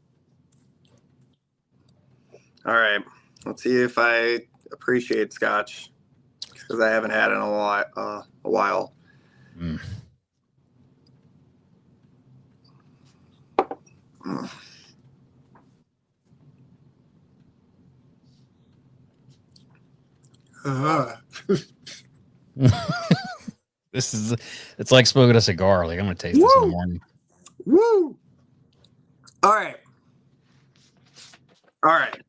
All right. Let's see if I appreciate scotch because I haven't had it in a while. Mm. Mm. It's like smoking a cigar. Like I'm gonna taste this in the Woo! morning. Woo! All right. All right.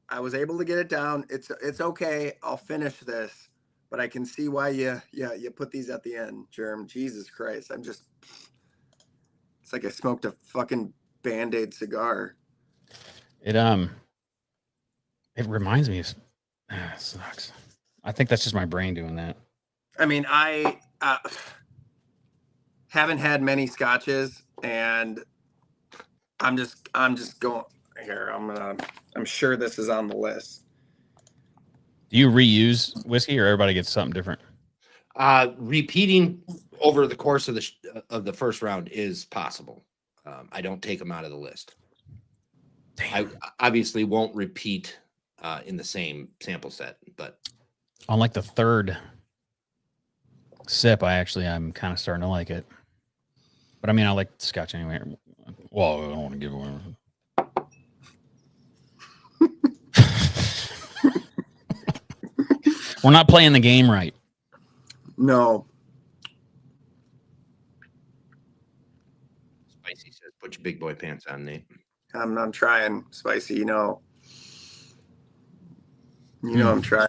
I was able to get it down. It's okay. I'll finish this, but I can see why you put these at the end, Germ. Jesus Christ. It's like I smoked a fucking Band-Aid cigar. It reminds me of it sucks. I think that's just my brain doing that. I mean, I haven't had many scotches, and I'm just going here. I'm sure this is on the list. Do you reuse whiskey or everybody gets something different? Repeating over the course of the first round is possible. I don't take them out of the list. Damn. I obviously won't repeat in the same sample set, but On like the third sip, I'm kind of starting to like it. But I mean, I like scotch anyway. Well, I don't want to give away. We're not playing the game right. No. Spicy says, "Put your big boy pants on, Nate." I'm trying, Spicy. You know I'm trying.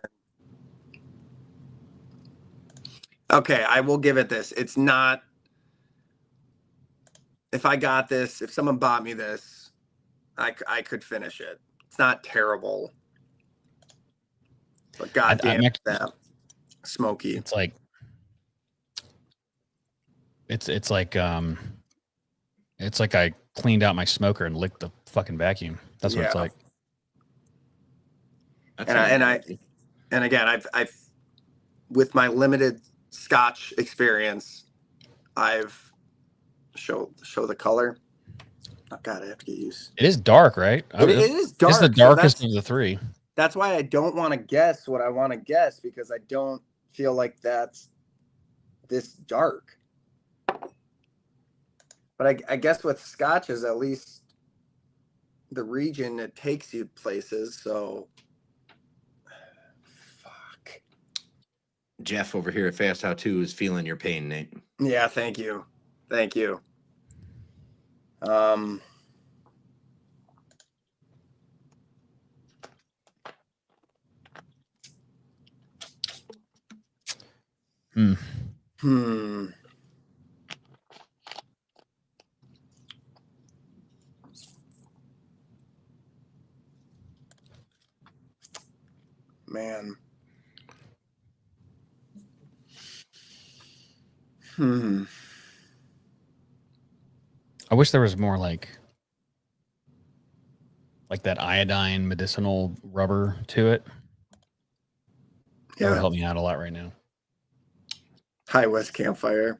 Okay, I will give it this. It's not. If I got this, if someone bought me this, I could finish it. It's not terrible, but goddamn that smoky. It's like it's like I cleaned out my smoker and licked the fucking vacuum. That's what it's Yeah. like. And again, I've with my limited Scotch experience, I've show the color. Oh God, I have to get used. It is dark, right? It is dark. It's the darkest of the three. That's why I don't want to guess what I want to guess because I don't feel like that's this dark. But I guess with Scotch is at least the region it takes you places. So, fuck. Jeff over here at Fast How 2 is feeling your pain, Nate. Yeah, thank you. Um, Hmm. hmm. Man. Hmm. I wish there was more like that iodine medicinal rubber to it. That would Yeah. help me out a lot right now. High West Campfire.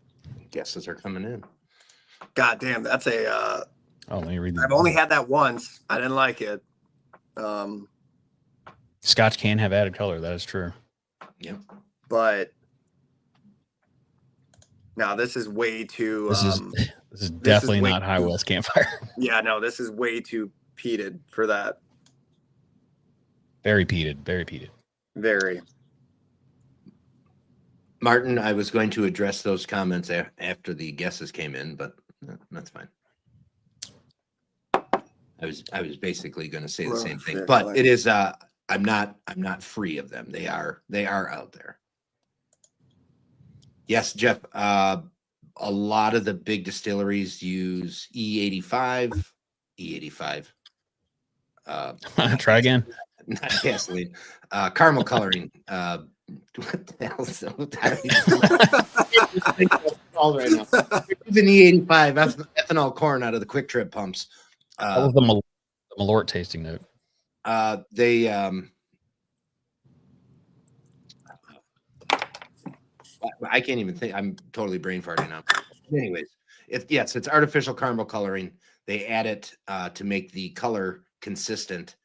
Guesses are coming in. God damn, that's a. Oh, let me read. I've only had that once. I didn't like it. Scotch can have added color. That is true. Yep. But now this is way too. This is definitely way not High too- West Campfire. Yeah, no, this is way too peated for that. Very peated. Very peated. Very. Martin, I was going to address those comments after the guesses came in, but that's fine. I was basically going to say the same thing, but it is I'm not free of them. They are out there. Yes, Jeff. A lot of the big distilleries use E85. Try again. Not gasoline. Caramel coloring. What the hell? Right now. Using E85 ethanol corn out of the Quick Trip pumps. That was the Malort tasting note. They I can't even think. I'm totally brain farting now. Anyways, it's artificial caramel coloring. They add it to make the color consistent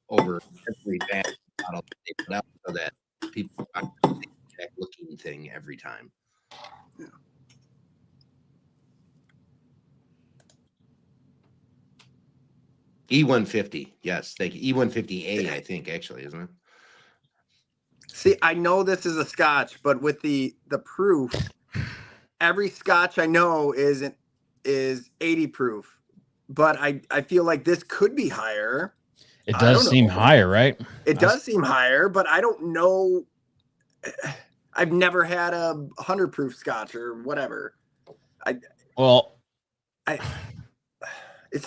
over every batch bottle they put out, so that people are the exact looking thing every time. Yeah. E150, yes, thank you. E150A, I think, actually, isn't it? See, I know this is a Scotch, but with the proof, every Scotch I know is 80 proof. But I feel like this could be higher. It does seem higher, right? It does seem higher, but I don't know. I've never had a 100 proof Scotch or whatever. It's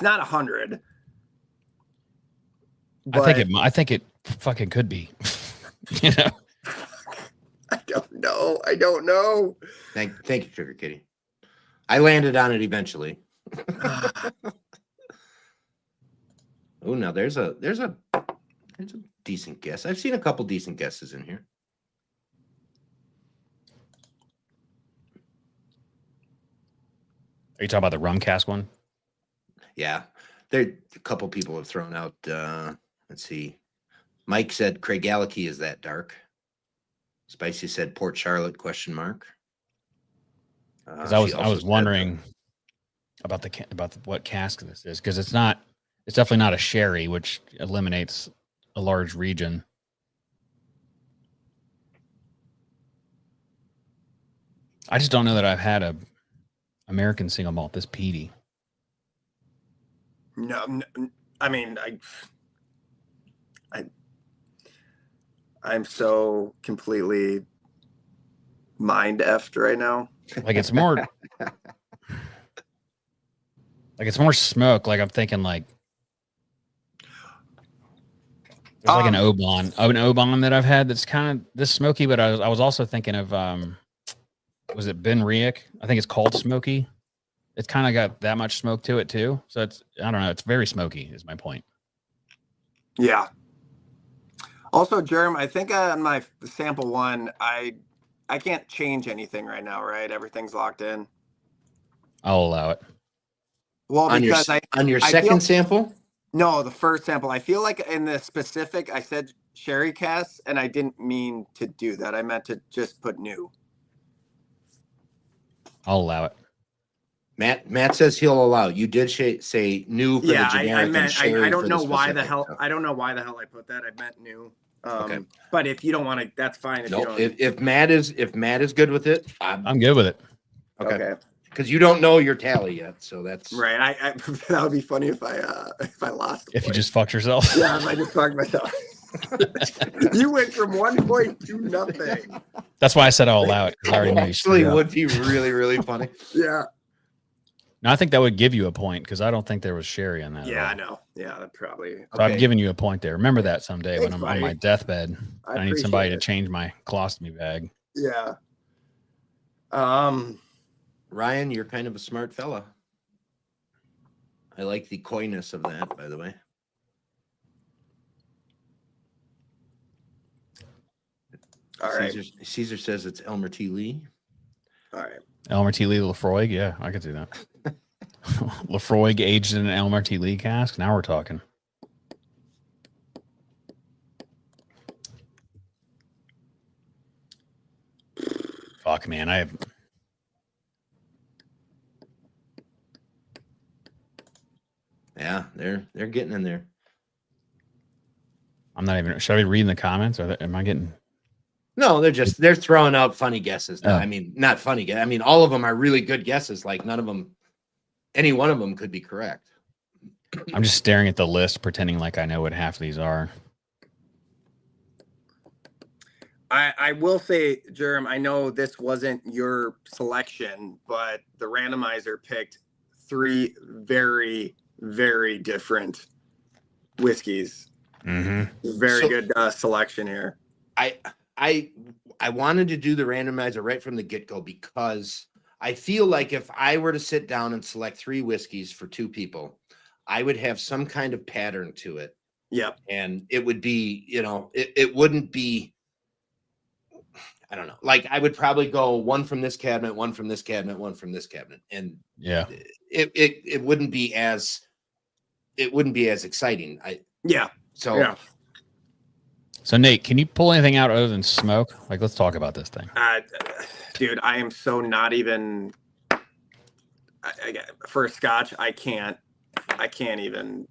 not 100. I think it fucking could be. You know? I don't know. Thank you, Trigger Kitty. I landed on it eventually. Oh, now there's a decent guess. I've seen a couple decent guesses in here. Are you talking about the rum cask one? Yeah, there a couple people have thrown out. Let's see. Mike said Craig Gallacky is that dark. Spicy said Port Charlotte ? Because I was wondering about what cask this is, because it's definitely not a sherry, which eliminates a large region. I just don't know that I've had a American single malt this peaty. No, I mean, I'm so completely mind effed right now. Like it's more smoke. Like I'm thinking like there's like an Oban that I've had that's kind of this smoky, but I was also thinking of was it Ben Riach? I think it's called Smoky. It's kind of got that much smoke to it too. So I don't know, it's very smoky is my point. Yeah. Also, Jerem, I think on my sample one, I can't change anything right now, right? Everything's locked in. I'll allow it. Well, because on your second sample? No, the first sample. I feel like in the specific, I said sherry cask, and I didn't mean to do that. I meant to just put new. I'll allow it. Matt says he'll allow. You did say new for the generic. I don't know why the hell. I don't know why the hell I put that. I meant new. Okay. But if you don't want to, that's fine. If Matt is good with it, I'm good with it. Okay. because you don't know your tally yet. So that's Right. I that would be funny if I lost. If you point. just fucked yourself. Yeah, if I just fucked myself. You went from 1 point to nothing. That's why I said I'll allow it, because I already knew you actually screwed up. would be really, really funny. Yeah. No, I think that would give you a point, because I don't think there was sherry in that. Yeah, I at all. know. Yeah, that probably. So I've given you a point there. Remember that someday when Thanks, I'm on my buddy. deathbed. I I need somebody to appreciate it. change my colostomy bag. Yeah. Ryan, you're kind of a smart fella. I like the coyness of that, by the way. All right. Caesar says it's Elmer T. Lee. All right. Elmer T. Lee Lefroy. Yeah, I could do that. Lefroy aged in an Elmer T. Lee cask. Now we're talking. Fuck, man. I have. Yeah, they're getting in there. I'm not even. Should I be reading the comments? Am I getting? No, they're throwing out funny guesses. No, Oh. I mean, not funny guess. I mean, all of them are really good guesses. Like none of them, any one of them could be correct. I'm just staring at the list, pretending like I know what half of these are. I will say, Jerm, I know this wasn't your selection, but the randomizer picked 3 very, very different whiskeys. Mm-hmm. Very good selection here. I wanted to do the randomizer right from the get-go because I feel like if I were to sit down and select 3 whiskeys for 2 people, I would have some kind of pattern to it. Yep. And it would be, it wouldn't be, I don't know. Like I would probably go 1 from this cabinet, 1 from this cabinet, 1 from this cabinet. And Yeah. It wouldn't be as exciting. So Nate, can you pull anything out other than smoke? Like, let's talk about this thing. Dude, I am so not even. For a Scotch, I can't even.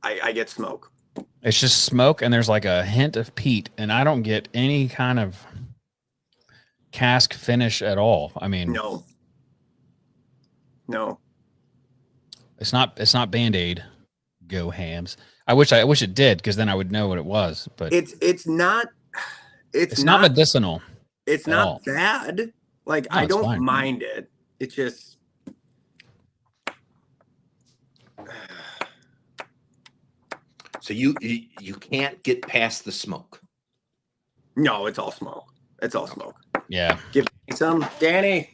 I get smoke. It's just smoke, and there's like a hint of peat, and I don't get any kind of cask finish at all. I mean, No. It's not Band-Aid. Go hams. I wish it did, because then I would know what it was. But it's not medicinal. It's at not all. bad. Like No, I it's don't fine. mind it. It's just. So you can't get past the smoke. No, it's all smoke. It's all smoke. Yeah. Give me some, Danny.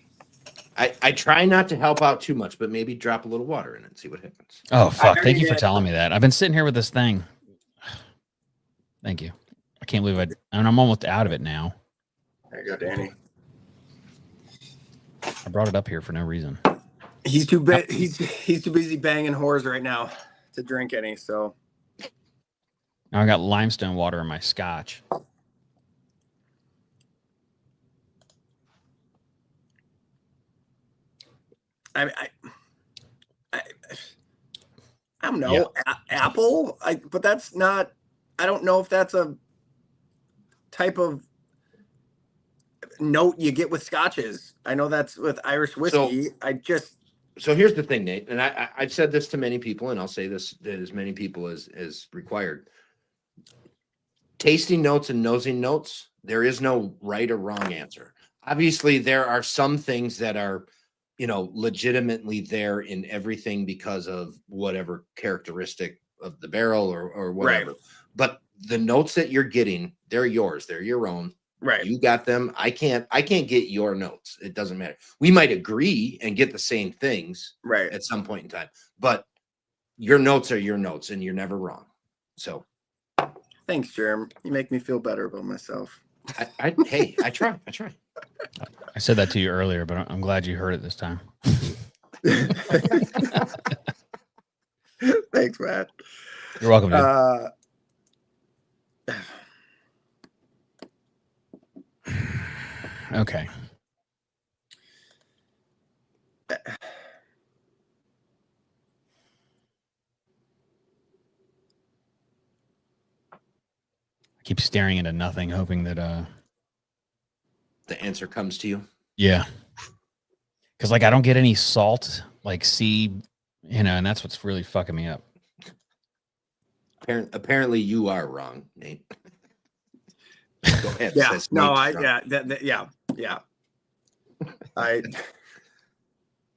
I try not to help out too much, but maybe drop a little water in it and see what happens. Oh fuck! already Thank you for did. telling me that. I've been sitting here with this thing. Thank you. I can't believe I'm almost out of it now. There you go, Danny. I brought it up here for no reason. He's too big. He's too busy banging whores right now to drink any. So Now I got limestone water in my scotch. I don't know. Apple. But that's not. I don't know if that's a type of note you get with scotches. I know that's with Irish whiskey. So here's the thing, Nate, and I've said this to many people, and I'll say this to as many people as required. Tasting notes and nosing notes, there is no right or wrong answer. Obviously, there are some things that are, legitimately there in everything because of whatever characteristic of the barrel or whatever. Right. But the notes that you're getting, they're yours. They're your own. Right. You got them. I can't get your notes. It doesn't matter. We might agree and get the same things Right. at some point in time, but your notes are your notes and you're never wrong. So Thanks, Jerm. You make me feel better about myself. hey, I try. I said that to you earlier, but I'm glad you heard it this time. Thanks, Matt. You're welcome, dude. Okay. I keep staring into nothing, hoping that The answer comes to you. yeah. Because like I don't get any salt, like and that's what's really fucking me up. Apparently you are wrong, Nate. Go ahead. Yeah. Says No, Nate's wrong. yeah.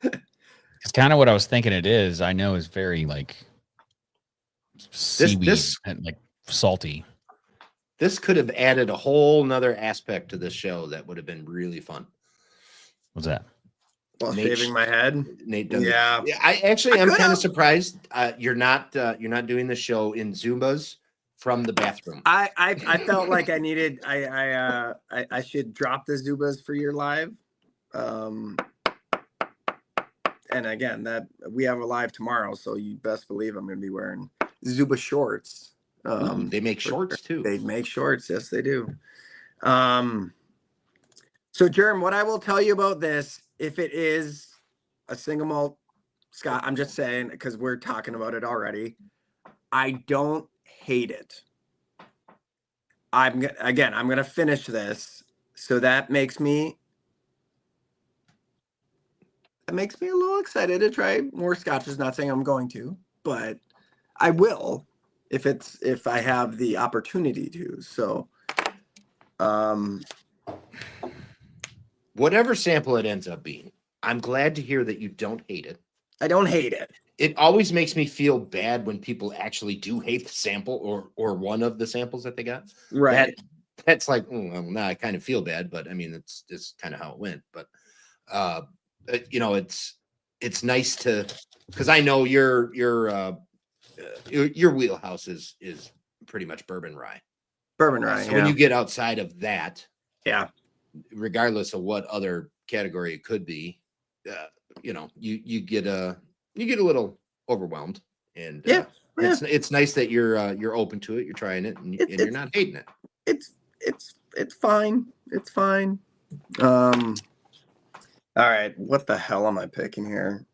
It's kind of what I was thinking it is. I know is very like seaweed and like salty. This could have added a whole nother aspect to this show that would have been really fun. What's that? Well, shaving my head. Nate does. Yeah. I actually am kind of surprised you're not doing the show in Zumbas from the bathroom. I felt like I needed I should drop the Zubas for your live. And again, that we have a live tomorrow, so you best believe I'm going to be wearing Zuba shorts. They make shorts too. They make shorts, yes, they do. So, Jerm, what I will tell you about this, if it is a single malt Scott, I'm just saying because we're talking about it already. I don't hate it. I'm going to finish this, so that makes me a little excited to try more scotches. Not saying I'm going to, but I will if I have the opportunity to. So, whatever sample it ends up being, I'm glad to hear that you don't hate it. I don't hate it. It always makes me feel bad when people actually do hate the sample or one of the samples that they got. Right. That's like, well, now I kind of feel bad, but I mean, it's kind of how it went. But it's nice to, because I know your wheelhouse is pretty much bourbon rye. Bourbon rye. So when you get outside of that, yeah, regardless of what other category it could be, you get a little overwhelmed, and it's nice that you're open to it, you're trying it, and you're not hating it. It's fine. It's fine. All right, what the hell am I picking here?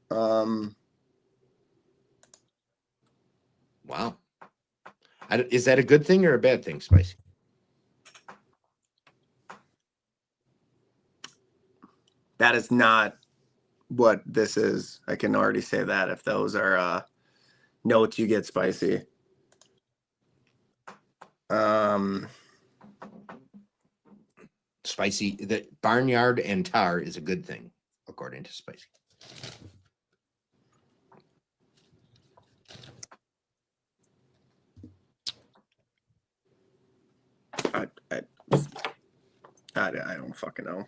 Wow. Is that a good thing or a bad thing, Spicy? That is not what this is. I can already say that. If those are notes you get, Spicy. Spicy, the barnyard and tar is a good thing, according to Spicy. I don't fucking know.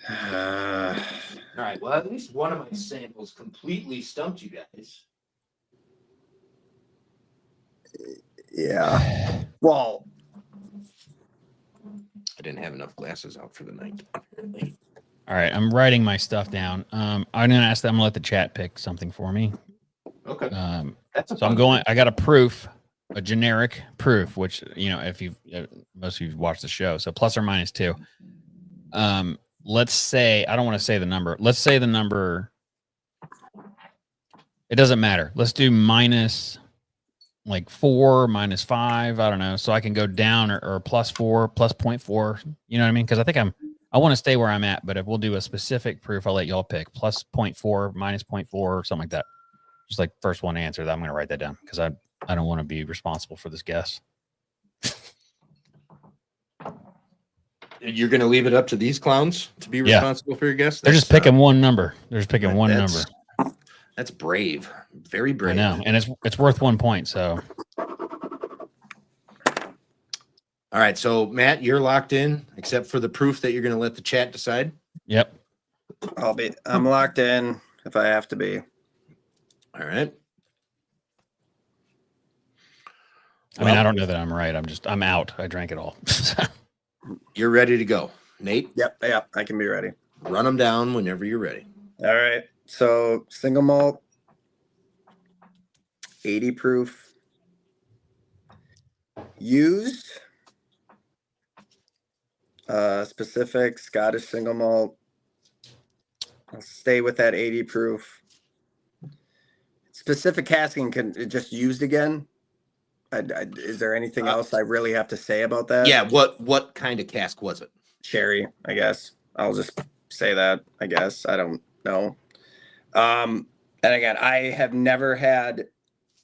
All right. Well, at least one of my samples completely stumped you guys. Yeah. Well, I didn't have enough glasses out for the night. All right, I'm writing my stuff down. I'm gonna ask them to let the chat pick something for me. Okay. So I'm going. I got a generic proof, which if you most of you've watched the show, so plus or minus 2. Let's say I don't want to say the number. Let's say the number. It doesn't matter. Let's do minus like 4, minus 5. I don't know. So I can go down or plus 4, plus 0.4. You know what I mean? Because I think I want to stay where I'm at. But if we'll do a specific proof, I'll let y'all pick plus 0.4, minus 0.4, or something like that. Just like first one to answer that. I'm going to write that down because I don't want to be responsible for this guess. You're going to leave it up to these clowns to be responsible for your guess? They're just picking one number. They're just picking one number. That's brave. Very brave. I know. And it's worth 1 point. So. All right. So, Matt, you're locked in, except for the proof that you're going to let the chat decide. Yep. I'm locked in if I have to be. All right. I mean, I don't know that I'm right. I'm out. I drank it all. You're ready to go, Nate? Yep. I can be ready. Run them down whenever you're ready. All right. So single malt, 80 proof, used, specific Scottish single malt. I'll stay with that 80 proof. Specific casking can just used again. Is there anything else I really have to say about that? Yeah. What kind of cask was it? Sherry, I guess. I'll just say that, I guess. I don't know. And again, I have never had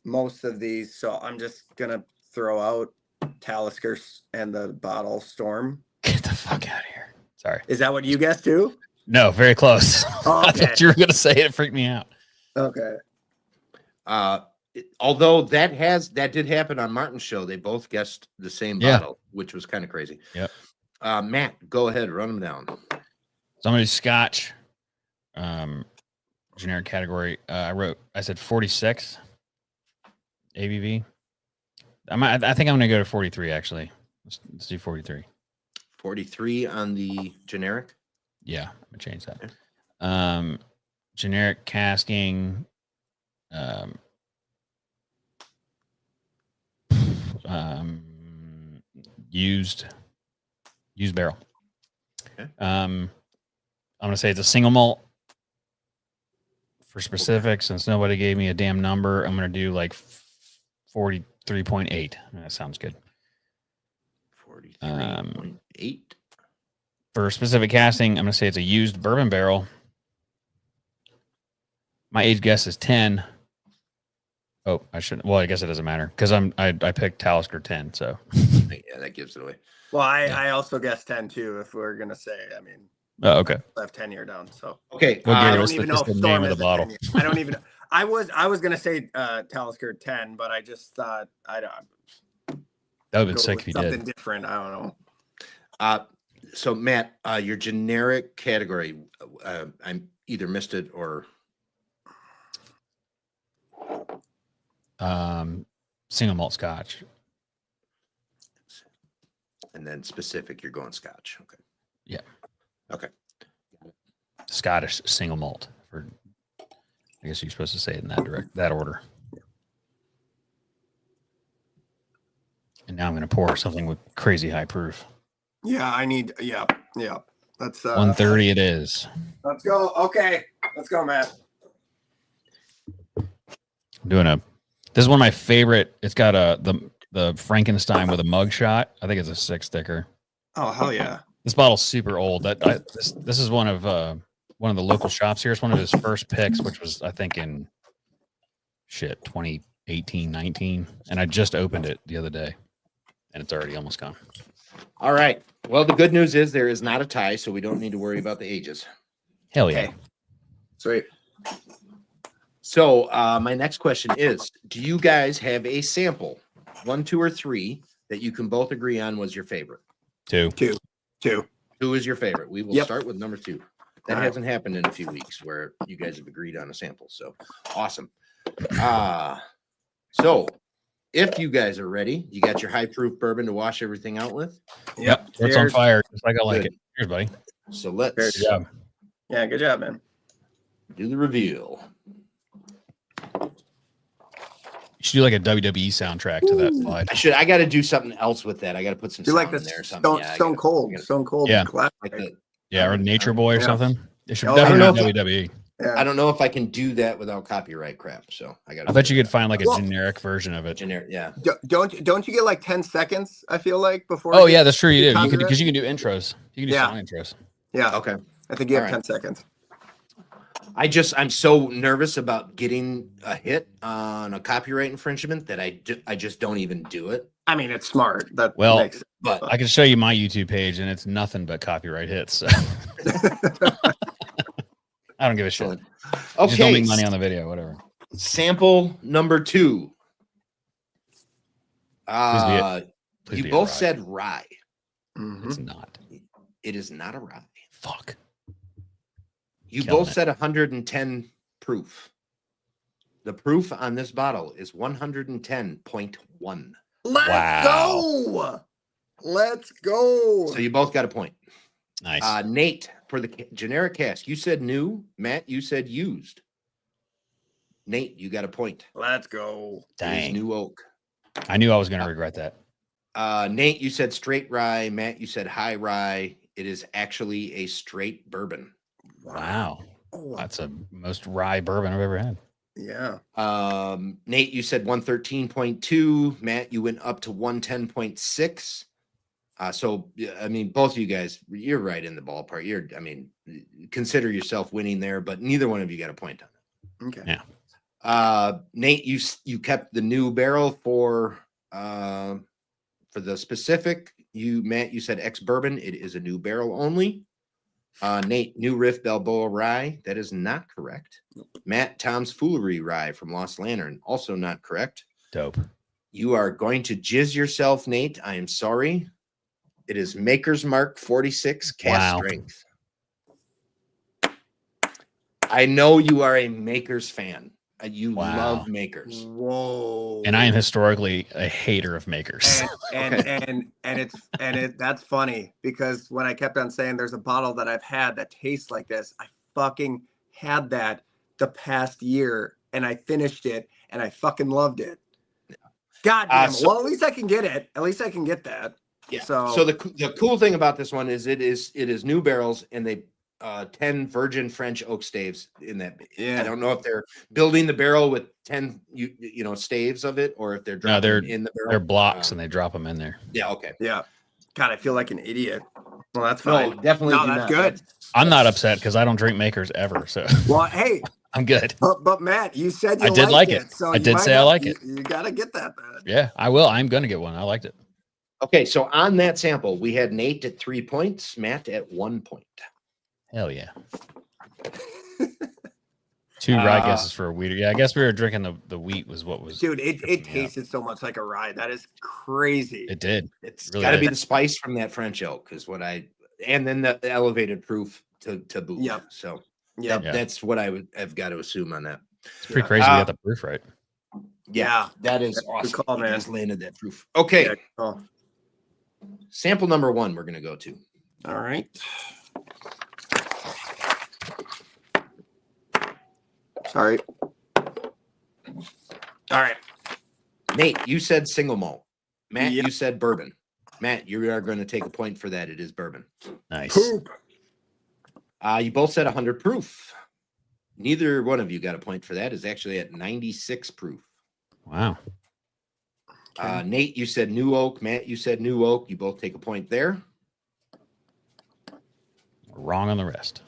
most of these, so I'm just gonna throw out Talisker and the bottle Storm. Get the fuck out of here. Sorry. Is that what you guessed too? No, very close. Oh, I okay. thought you were gonna say it. Freaked me out. Okay. Although that did happen on Martin's show. They both guessed the same bottle, which was kind of crazy. Yep. Matt, go ahead, run them down. So I'm gonna do Scotch. Generic category. I said 46 ABV. I think I'm gonna go to 43 actually. Let's do 43. 43 on the generic. Yeah, I'm gonna change that. Generic casking. Used barrel. Okay. I'm gonna say it's a single malt. For specifics, since nobody gave me a damn number, I'm gonna do like 43.8. That sounds good. 43.8. For specific casting, I'm gonna say it's a used bourbon barrel. My age guess is 10. Oh, I shouldn't. Well, I guess it doesn't matter because I picked Talisker 10. So Yeah, that gives it away. Well, I also guessed 10 too, if we're gonna say. I mean, oh, okay. I have 10 year down. So Okay. Well, I Gary, don't what's even the, know what's if the Storm name of is the a bottle? 10 year. I don't even. I was gonna say Talisker 10, but I just thought That would have been go sick with if you something did. different. I don't know. So Matt, your generic category, I either missed it or Single malt Scotch. and then specific, you're going Scotch. Okay. Yeah. Okay. Scottish single malt. For I guess you're supposed to say it in that order. And now I'm going to pour something with crazy high proof. Yeah, I need. Yeah. That's 130 it is. Let's go. Okay, let's go, Matt. I'm doing this is one of my favorite. It's got the Frankenstein with a mug shot. I think it's a 6 sticker. Oh hell yeah! This bottle's super old. This is one of the local shops here. It's one of his first picks, which was I think in 2018, 19, and I just opened it the other day, and it's already almost gone. All right. Well, the good news is there is not a tie, so we don't need to worry about the ages. Hell yeah! Okay. Sweet. So my next question is, do you guys have a sample, 1, 2, or 3, that you can both agree on was your favorite? 2. 2 is your favorite? We will start with number 2. That hasn't happened in a few weeks where you guys have agreed on a sample. So awesome. So if you guys are ready, you got your high proof bourbon to wash everything out with. Yep. It's on fire, just like I like it. Cheers, buddy. So let's Good job. Yeah, good job, man. do the reveal. You should do like a WWE soundtrack to that slide. I got to do something else with that. I got to put some Do sound like in the there or something. Stone Cold. Yeah. Classic. Like the, Yeah, or Nature Boy or Yeah. something. It should Oh, definitely I be WWE. Yeah. I don't know if I can do that without copyright crap. So I got. I bet you could find like a Well, generic version of it. generic. Yeah. Don't you get like 10 seconds? I feel like before. Oh it yeah, gets that's true. You do. You could copyright? because you can do intros. You can do Yeah. song intros. Yeah. Okay. I think you have All right. 10 seconds. I'm so nervous about getting a hit on a copyright infringement that I just don't even do it. I mean, it's smart. That Well, makes sense. But I can show you my YouTube page, and it's nothing but copyright hits. So. I don't give a shit. Just don't okay. make money on the video, whatever. Sample number 2. Please You be a both rye. said rye. Mhm. It's not. It is not a rye. Fuck. You Killing both it. said 110 proof. The proof on this bottle is 110.1. Let's Wow. go. Let's go. So you both got a point. Nice. Nate, for the generic cask, you said new. Matt, you said used. Nate, you got a point. Let's go. It is Dang. new oak. I knew I was going to regret that. Nate, you said straight rye. Matt, you said high rye. It is actually a straight bourbon. Wow. Oh, That's the most rye bourbon I've ever had. yeah. Nate, you said 113.2. Matt, you went up to 110.6. So I mean, both of you guys, you're right in the ballpark. I mean, consider yourself winning there, but neither one of you got a point on it. Okay. Yeah. Nate, you kept the new barrel for the specific. Matt, you said ex-bourbon. It is a new barrel only. Nate, New Riff Balboa Rye. That is not correct. Matt, Tom's Foolery Rye from Lost Lantern. Also not correct. Dope. You are going to jizz yourself, Nate. I am sorry. It is Maker's Mark 46 cast strength. I know you are a Makers fan. You love Makers. Whoa. And I am historically a hater of Makers. And that's funny because when I kept on saying there's a bottle that I've had that tastes like this, I fucking had that the past year and I finished it and I fucking loved it. God damn. Well, at least I can get it. At least I can get that. Yeah. So the cool thing about this one is it is new barrels and they 10 virgin French oak staves in that. Yeah. I don't know if they're building the barrel with 10 staves of it or if they're dropping in the barrel. They're blocks and they drop them in there. Yeah. Okay. Yeah. God, I feel like an idiot. Well, that's fine. No, definitely. No, that's good. I'm not upset because I don't drink Makers ever. So well, hey, I'm good. But Matt, you said I did like it. So I did say I like it. You gotta get that, man. Yeah, I will. I'm gonna get one. I liked it. Okay, so on that sample, we had Nate at 3 points, Matt at 1 point. Hell yeah. 2 rye guesses for a wheat. Yeah, I guess we were drinking the wheat was what was. Dude, it tasted so much like a rye. That is crazy. It did. It's really got to did. be the spice from that French oak is what and then the elevated proof to boot. Yep. So Yep. that's what I've got to assume on that. It's pretty crazy we got the proof right. Yeah, that is Good awesome. call, You man. just landed that proof. Okay, Yeah, cool. sample number 1 we're going to go to. All right. Sorry. All right. Nate, you said single malt. Matt, Yep. you said bourbon. Matt, you are going to take a point for that. It is bourbon. Nice. Poop. You both said 100 proof. Neither one of you got a point for that. Is actually at 96 proof. Wow. Okay. Nate, you said new oak. Matt, you said new oak. You both take a point there. Wrong on the rest.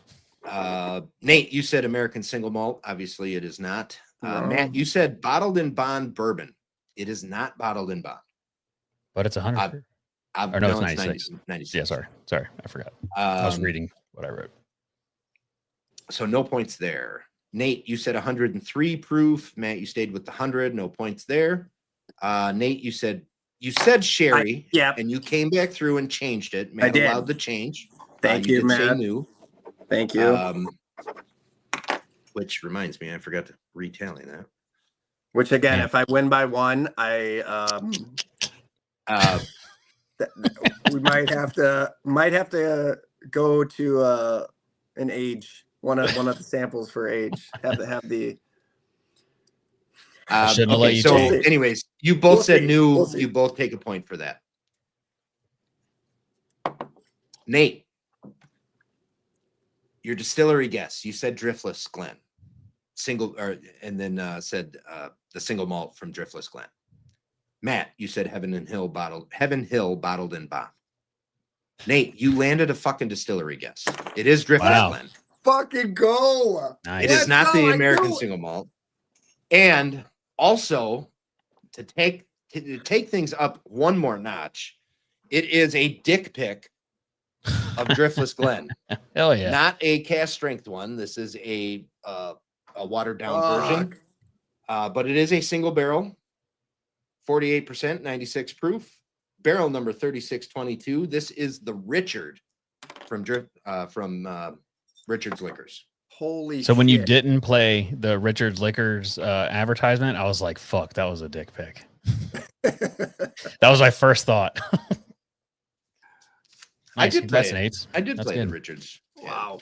Nate, you said American single malt. Obviously, it is not. Matt, you said bottled in bond bourbon. It is not bottled in bond. But it's 100. Or no, it's 96. 96. Yeah, sorry. I forgot. I was reading what I wrote. So no points there. Nate, you said 103 proof. Matt, you stayed with the 100. No points there. Nate, you said sherry. Yeah. And you came back through and changed it. Matt did. allowed the change. Thank you, did say Matt. new. Thank you. Which reminds me, I forgot to retally that. Which again, Yeah. if I win by 1, we might have to go to an age one of the samples for age. Have the. Shouldn't have let you so change. anyways, you both We'll said see. new. We'll see. You both take a point for that. Nate, your distillery guess. You said Driftless Glen, and then said the single malt from Driftless Glen. Matt, you said Heaven Hill bottled in bond. Nate, you landed a fucking distillery guess. It is Driftless Wow. Glen. Fucking go. Nice. It is not Let's the go, I American knew it. single malt. And also to take things up one more notch, it is a dick pic of Driftless Glen. Hell yeah. Not a cast strength one. This is a watered down version. But it is a single barrel, 48%, 96 proof. Barrel number 3622. This is the Richard from Richard's Liquors. Holy So when you shit. didn't play the Richard's Liquors advertisement, I was like, fuck, that was a dick pic. That was my first thought. I Nice. did play That's it. Nate's. I did That's play the good. Richards. Yeah. Wow.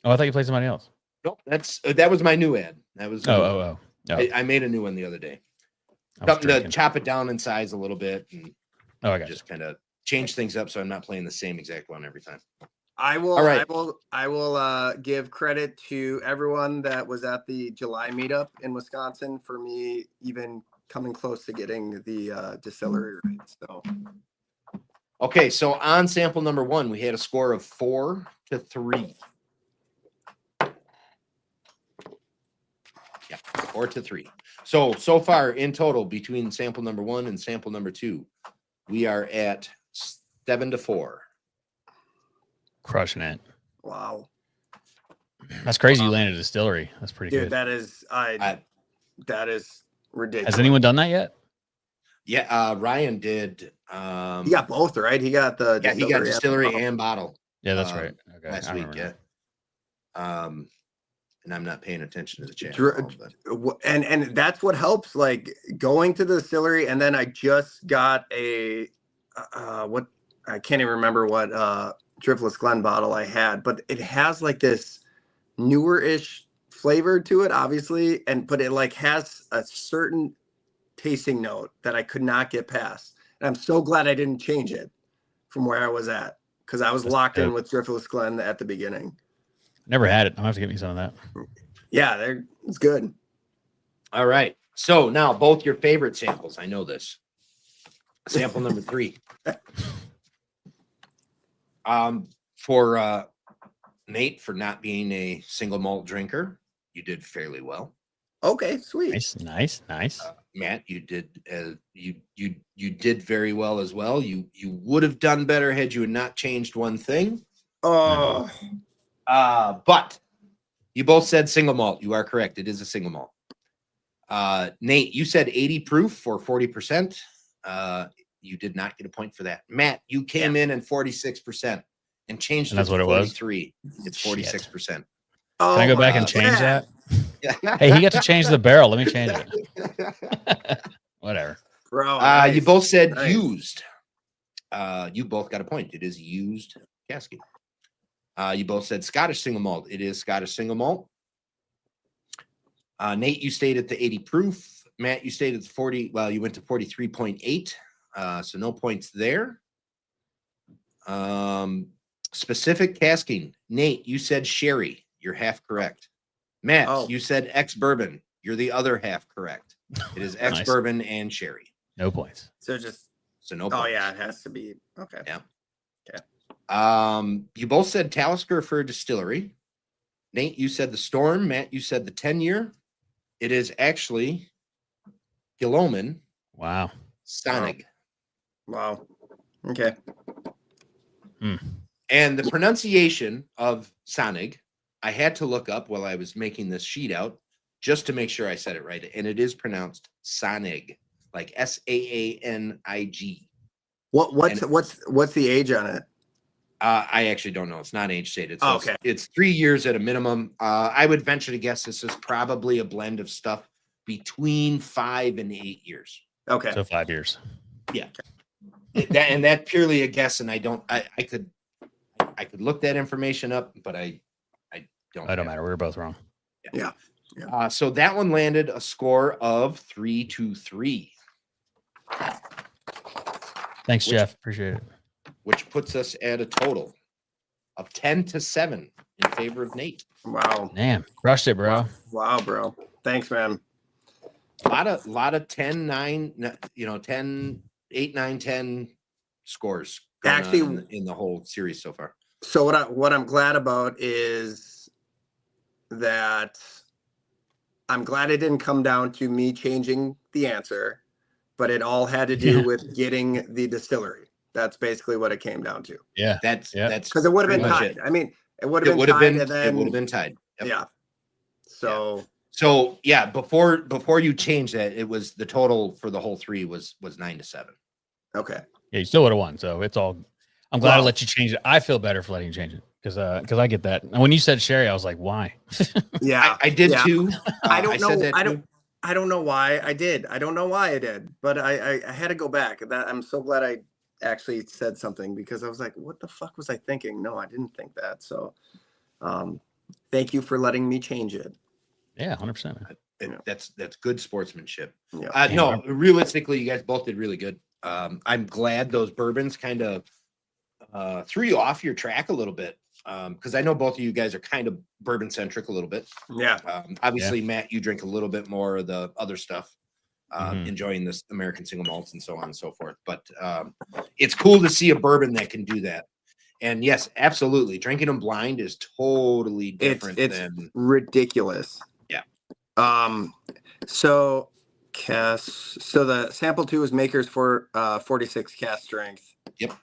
Oh, I thought you played somebody else. Nope, that was my new ad. That was Oh. I made a new one the other day. I was Something to drinking. chop it down in size a little bit and Oh, I got you. just kind of change things up so I'm not playing the same exact one every time. I will. All right. I will give credit to everyone that was at the July meetup in Wisconsin for me even coming close to getting the distillery right. So Okay, so on sample number 1, we had a score of 4-3. Yeah, 4-3. So far in total between sample number 1 and sample number 2, we are at 7-4. Crushing it. Wow. That's crazy. You landed a distillery. That's pretty Dude, good. that is ridiculous. Has anyone done that yet? Yeah, Ryan did. He got both, right? He got the Yeah, he got distillery and bottle. Yeah, that's right. Okay, Last week, yeah. And I'm not paying attention to the channel. And that's what helps, like going to the distillery. And then I just got a what I can't even remember what Driftless Glen bottle I had, but it has like this newer-ish flavor to it, obviously, but it like has a certain tasting note that I could not get past. And I'm so glad I didn't change it from where I was at, because I was locked in with Driftless Glen at the beginning. Never had it. I'm gonna have to get me some of that. Yeah, it's good. All right. So now both your favorite samples. I know this. Sample number 3. For Nate, for not being a single malt drinker, you did fairly well. Okay, sweet. Nice. Matt, you did you did very well as well. You would have done better had you not changed one thing. Oh, But you both said single malt. You are correct. It is a single malt. Nate, you said 80 proof for 40%. You did not get a point for that. Matt, you came in at 46% and changed it that's to what it was? 43. It's 46%. Can I go back and change that? Hey, he got to change the barrel. Let me change it. Whatever. Bro, nice. You both said Nice. used. You both got a point. It is used casking. You both said Scottish single malt. It is Scottish single malt. Nate, you stayed at the 80 proof. Matt, you stayed at the 40. Well, you went to 43.8. So no points there. Specific casking. Nate, you said sherry. You're half correct. Matt, you said ex-bourbon. You're the other half correct. It is ex-bourbon and sherry. No points. So no points. Oh yeah, it has to be. Okay. Yeah. Okay. You both said Talisker for a distillery. Nate, you said the Storm. Matt, you said the 10-year. It is actually Gilloman. Wow. Sonig. Wow. Okay. And the pronunciation of Sonig, I had to look up while I was making this sheet out just to make sure I said it right. And it is pronounced Sonig, like Saanig. What's the age on it? I actually don't know. It's not age stated. So okay. It's 3 years at a minimum. I would venture to guess this is probably a blend of stuff between 5 and 8 years. Okay. So 5 years. Yeah. And that purely a guess. And I could look that information up, but I don't. It don't matter. We were both wrong. Yeah. So that one landed a score of 3-3. Thanks, Jeff. Appreciate it. Which puts us at a total of 10-7 in favor of Nate. Wow. Damn. Crushed it, bro. Wow, bro. Thanks, man. A lot of 10-9, 10, 8, 9, 10 scores Actually, in the whole series so far. So what I'm glad about is that I'm glad it didn't come down to me changing the answer, but it all had to do with getting the distillery. That's basically what it came down to. Yeah. That's because it would have been tied. I mean, it would have been tied. It would have been tied. Yep. Yeah. So yeah, before you change that, it was the total for the whole 3 was 9-7. Okay. Yeah, you still would have won. So it's all. I'm glad I let you change it. I feel better for letting you change it because I get that. And when you said sherry, I was like, why? Yeah, I did too. I don't know. I don't know why I did. I don't know why I did, but I had to go back. I'm so glad I actually said something because I was like, what the fuck was I thinking? No, I didn't think that. So thank you for letting me change it. Yeah, 100%. That's good sportsmanship. Yeah. No, realistically, you guys both did really good. I'm glad those bourbons kind of threw you off your track a little bit because I know both of you guys are kind of bourbon centric a little bit. Yeah. Obviously, Matt, you drink a little bit more of the other stuff. enjoying this American single malts and so on and so forth. But it's cool to see a bourbon that can do that. And yes, absolutely, drinking them blind is totally different. It's than ridiculous. Yeah. So the sample 2 is Maker's for 46 cast strength. Yep.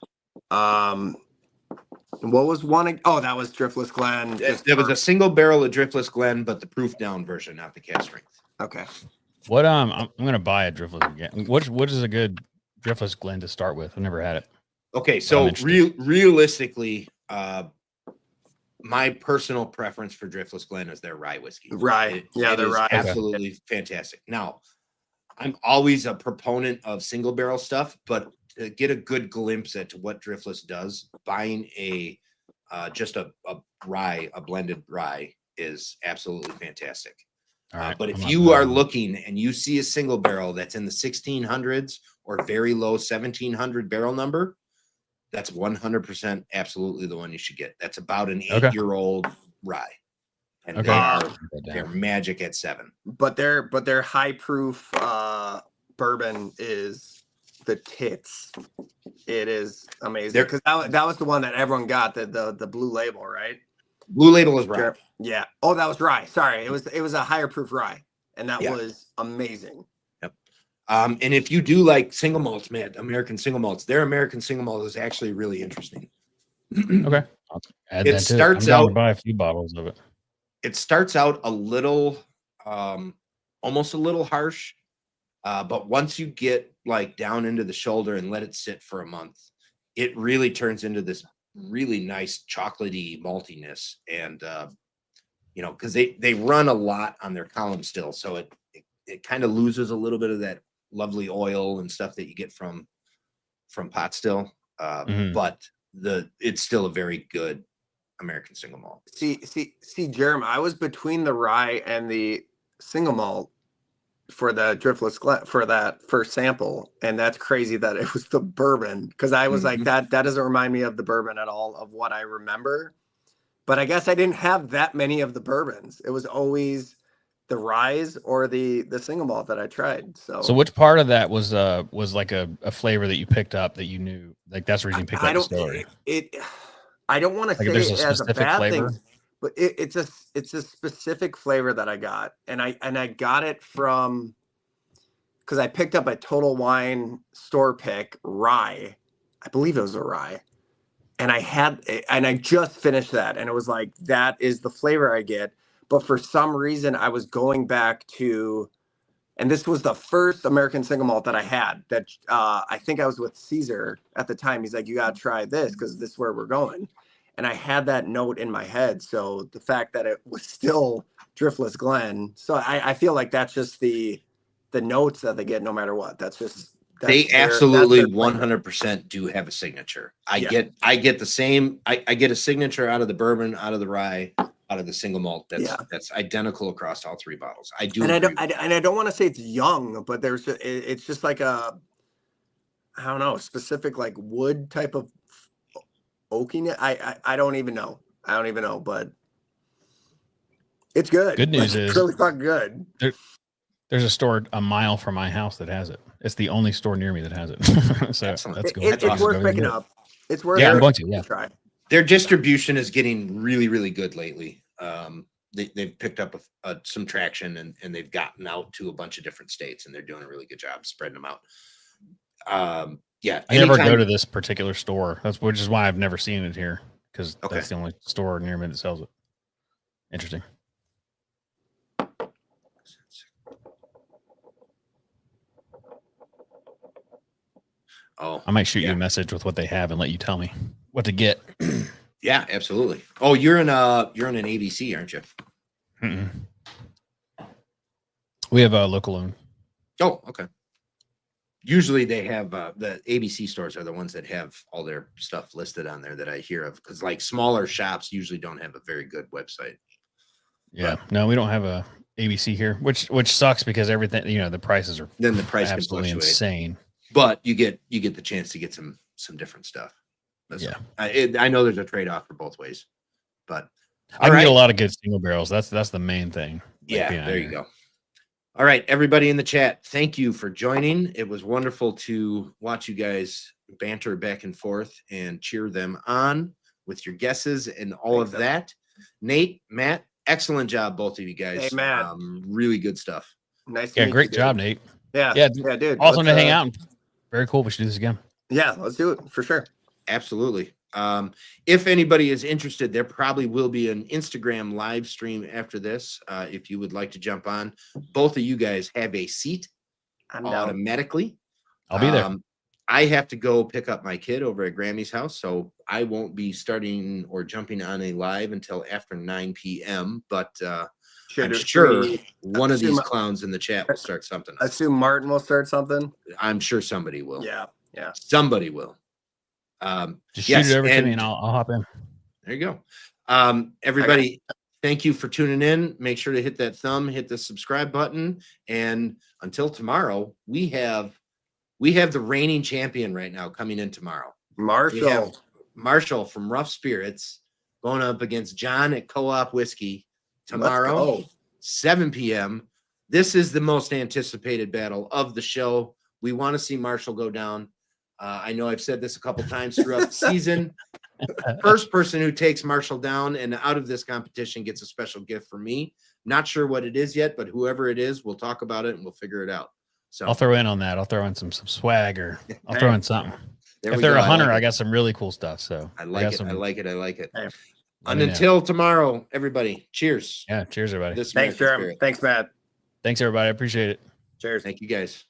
What was one? Oh, that was Driftless Glen. There was a single barrel of Driftless Glen, but the proof down version, not the cast strength. Okay. What I'm gonna buy a Driftless again. What is a good Driftless Glen to start with? I've never had it. Okay, so realistically, my personal preference for Driftless Glen is their rye whiskey. Rye, it they're is rye. absolutely fantastic. Now, I'm always a proponent of single barrel stuff, but to get a good glimpse at what Driftless does, buying a just a rye, a blended rye, is absolutely fantastic. Right, but if you are looking and you see a single barrel that's in the 1600s or very low 1700 barrel number, that's 100% absolutely the one you should get. That's about an 8-year-old rye, and they're magic at 7. But their high proof bourbon is the tits. It is amazing because that was the one that everyone got, the blue label, right? Blue label is rye. Yeah. Oh, that was rye. Sorry, it was a higher proof rye, and that was amazing. Yep. And if you do like single malts, man, American single malts, their American single malt is actually really interesting. Okay. It starts out to buy a few bottles of it. It starts out a little, almost a little harsh, but once you get like down into the shoulder and let it sit for a month, it really turns into this really nice chocolatey maltiness. And because they run a lot on their column still, so it kind of loses a little bit of that lovely oil and stuff that you get from pot still, but it's still a very good American single malt. See, Jerem, I was between the rye and the single malt for the Driftless Glen for that first sample, and that's crazy that it was the bourbon, because I was like, that doesn't remind me of the bourbon at all of what I remember. But I guess I didn't have that many of the bourbons. It was always the ryes or the single malt that I tried. So which part of that was like a flavor that you picked up that you knew, like that's the reason you picked up the story? I don't want to say there's it a as a specific bad flavor? thing, but it's a specific flavor that I got, and I got it from, because I picked up a Total Wine store pick rye. I believe it was a rye, and I just finished that, and it was like, that is the flavor I get. But for some reason, I was going back to, and this was the first American single malt that I had, that I think I was with Caesar at the time. He's like, you got to try this because this is where we're going. And I had that note in my head. So the fact that it was still Driftless Glen. So I feel like that's just the notes that they get no matter what. They absolutely 100% do have a signature. I get the same. I get a signature out of the bourbon, out of the rye, out of the single malt. That's identical across all 3 bottles. I do. And I don't want to say it's young, but it's just like a, I don't know, specific like wood type of oakiness. I don't even know. But it's good. Good news it's is really fucking good. There's a store a mile from my house that has it. It's the only store near me that has it. So that's cool. It's worth picking up. It's worth. Yeah, I'm going to try. Their distribution is getting really, really good lately. They've picked up some traction, and they've gotten out to a bunch of different states, and they're doing a really good job spreading them out. I never go to this particular store. Which is why I've never seen it here, because that's the only store near me that sells it. Interesting. Oh, I might shoot you a message with what they have and let you tell me what to get. Yeah, absolutely. Oh, you're in an ABC, aren't you? Mm-mm. We have a local owned. Oh, okay. Usually they have the ABC stores are the ones that have all their stuff listed on there that I hear of, because like smaller shops usually don't have a very good website. Yeah, no, we don't have a ABC here, which sucks, because everything, the prices are absolutely insane. But you get the chance to get some different stuff. I know there's a trade-off for both ways, but I get a lot of good single barrels. That's the main thing. Yeah, there you go. All right, everybody in the chat, thank you for joining. It was wonderful to watch you guys banter back and forth and cheer them on with your guesses and all of that. Nate, Matt, excellent job, both of you guys. Hey, Matt. Really good stuff. Nice to meet Great you, job, dude. Nate. Yeah, dude. Awesome to hang out. Very cool. We should do this again. Yeah, let's do it for sure. Absolutely. If anybody is interested, there probably will be an Instagram live stream after this. If you would like to jump on, both of you guys have a seat automatically. I'll be there. I have to go pick up my kid over at Grammy's house, so I won't be starting or jumping on a live until after 9 p.m. But I'm sure one of these clowns in the chat will start something. I assume Martin will start something. I'm sure somebody will. Yeah. Somebody will. Just shoot it over to me and I'll hop in. There you go. Everybody, thank you for tuning in. Make sure to hit that thumb, hit the subscribe button. And until tomorrow, we have the reigning champion right now coming in tomorrow. Marshall from Rough Spirits going up against John at Co-op Whiskey tomorrow, 7 p.m. This is the most anticipated battle of the show. We want to see Marshall go down. I know I've said this a couple times throughout the season. First person who takes Marshall down and out of this competition gets a special gift from me. Not sure what it is yet, but whoever it is, we'll talk about it and we'll figure it out. So I'll throw in on that. I'll throw in some swag, or I'll throw in something. If they're a hunter, I got some really cool stuff. So I like it. I like it. Hey, and until tomorrow, everybody, cheers. Yeah, cheers, everybody. Thanks, Jeremy. Thanks, Matt. Thanks, everybody. I appreciate it. Cheers. Thank you, guys.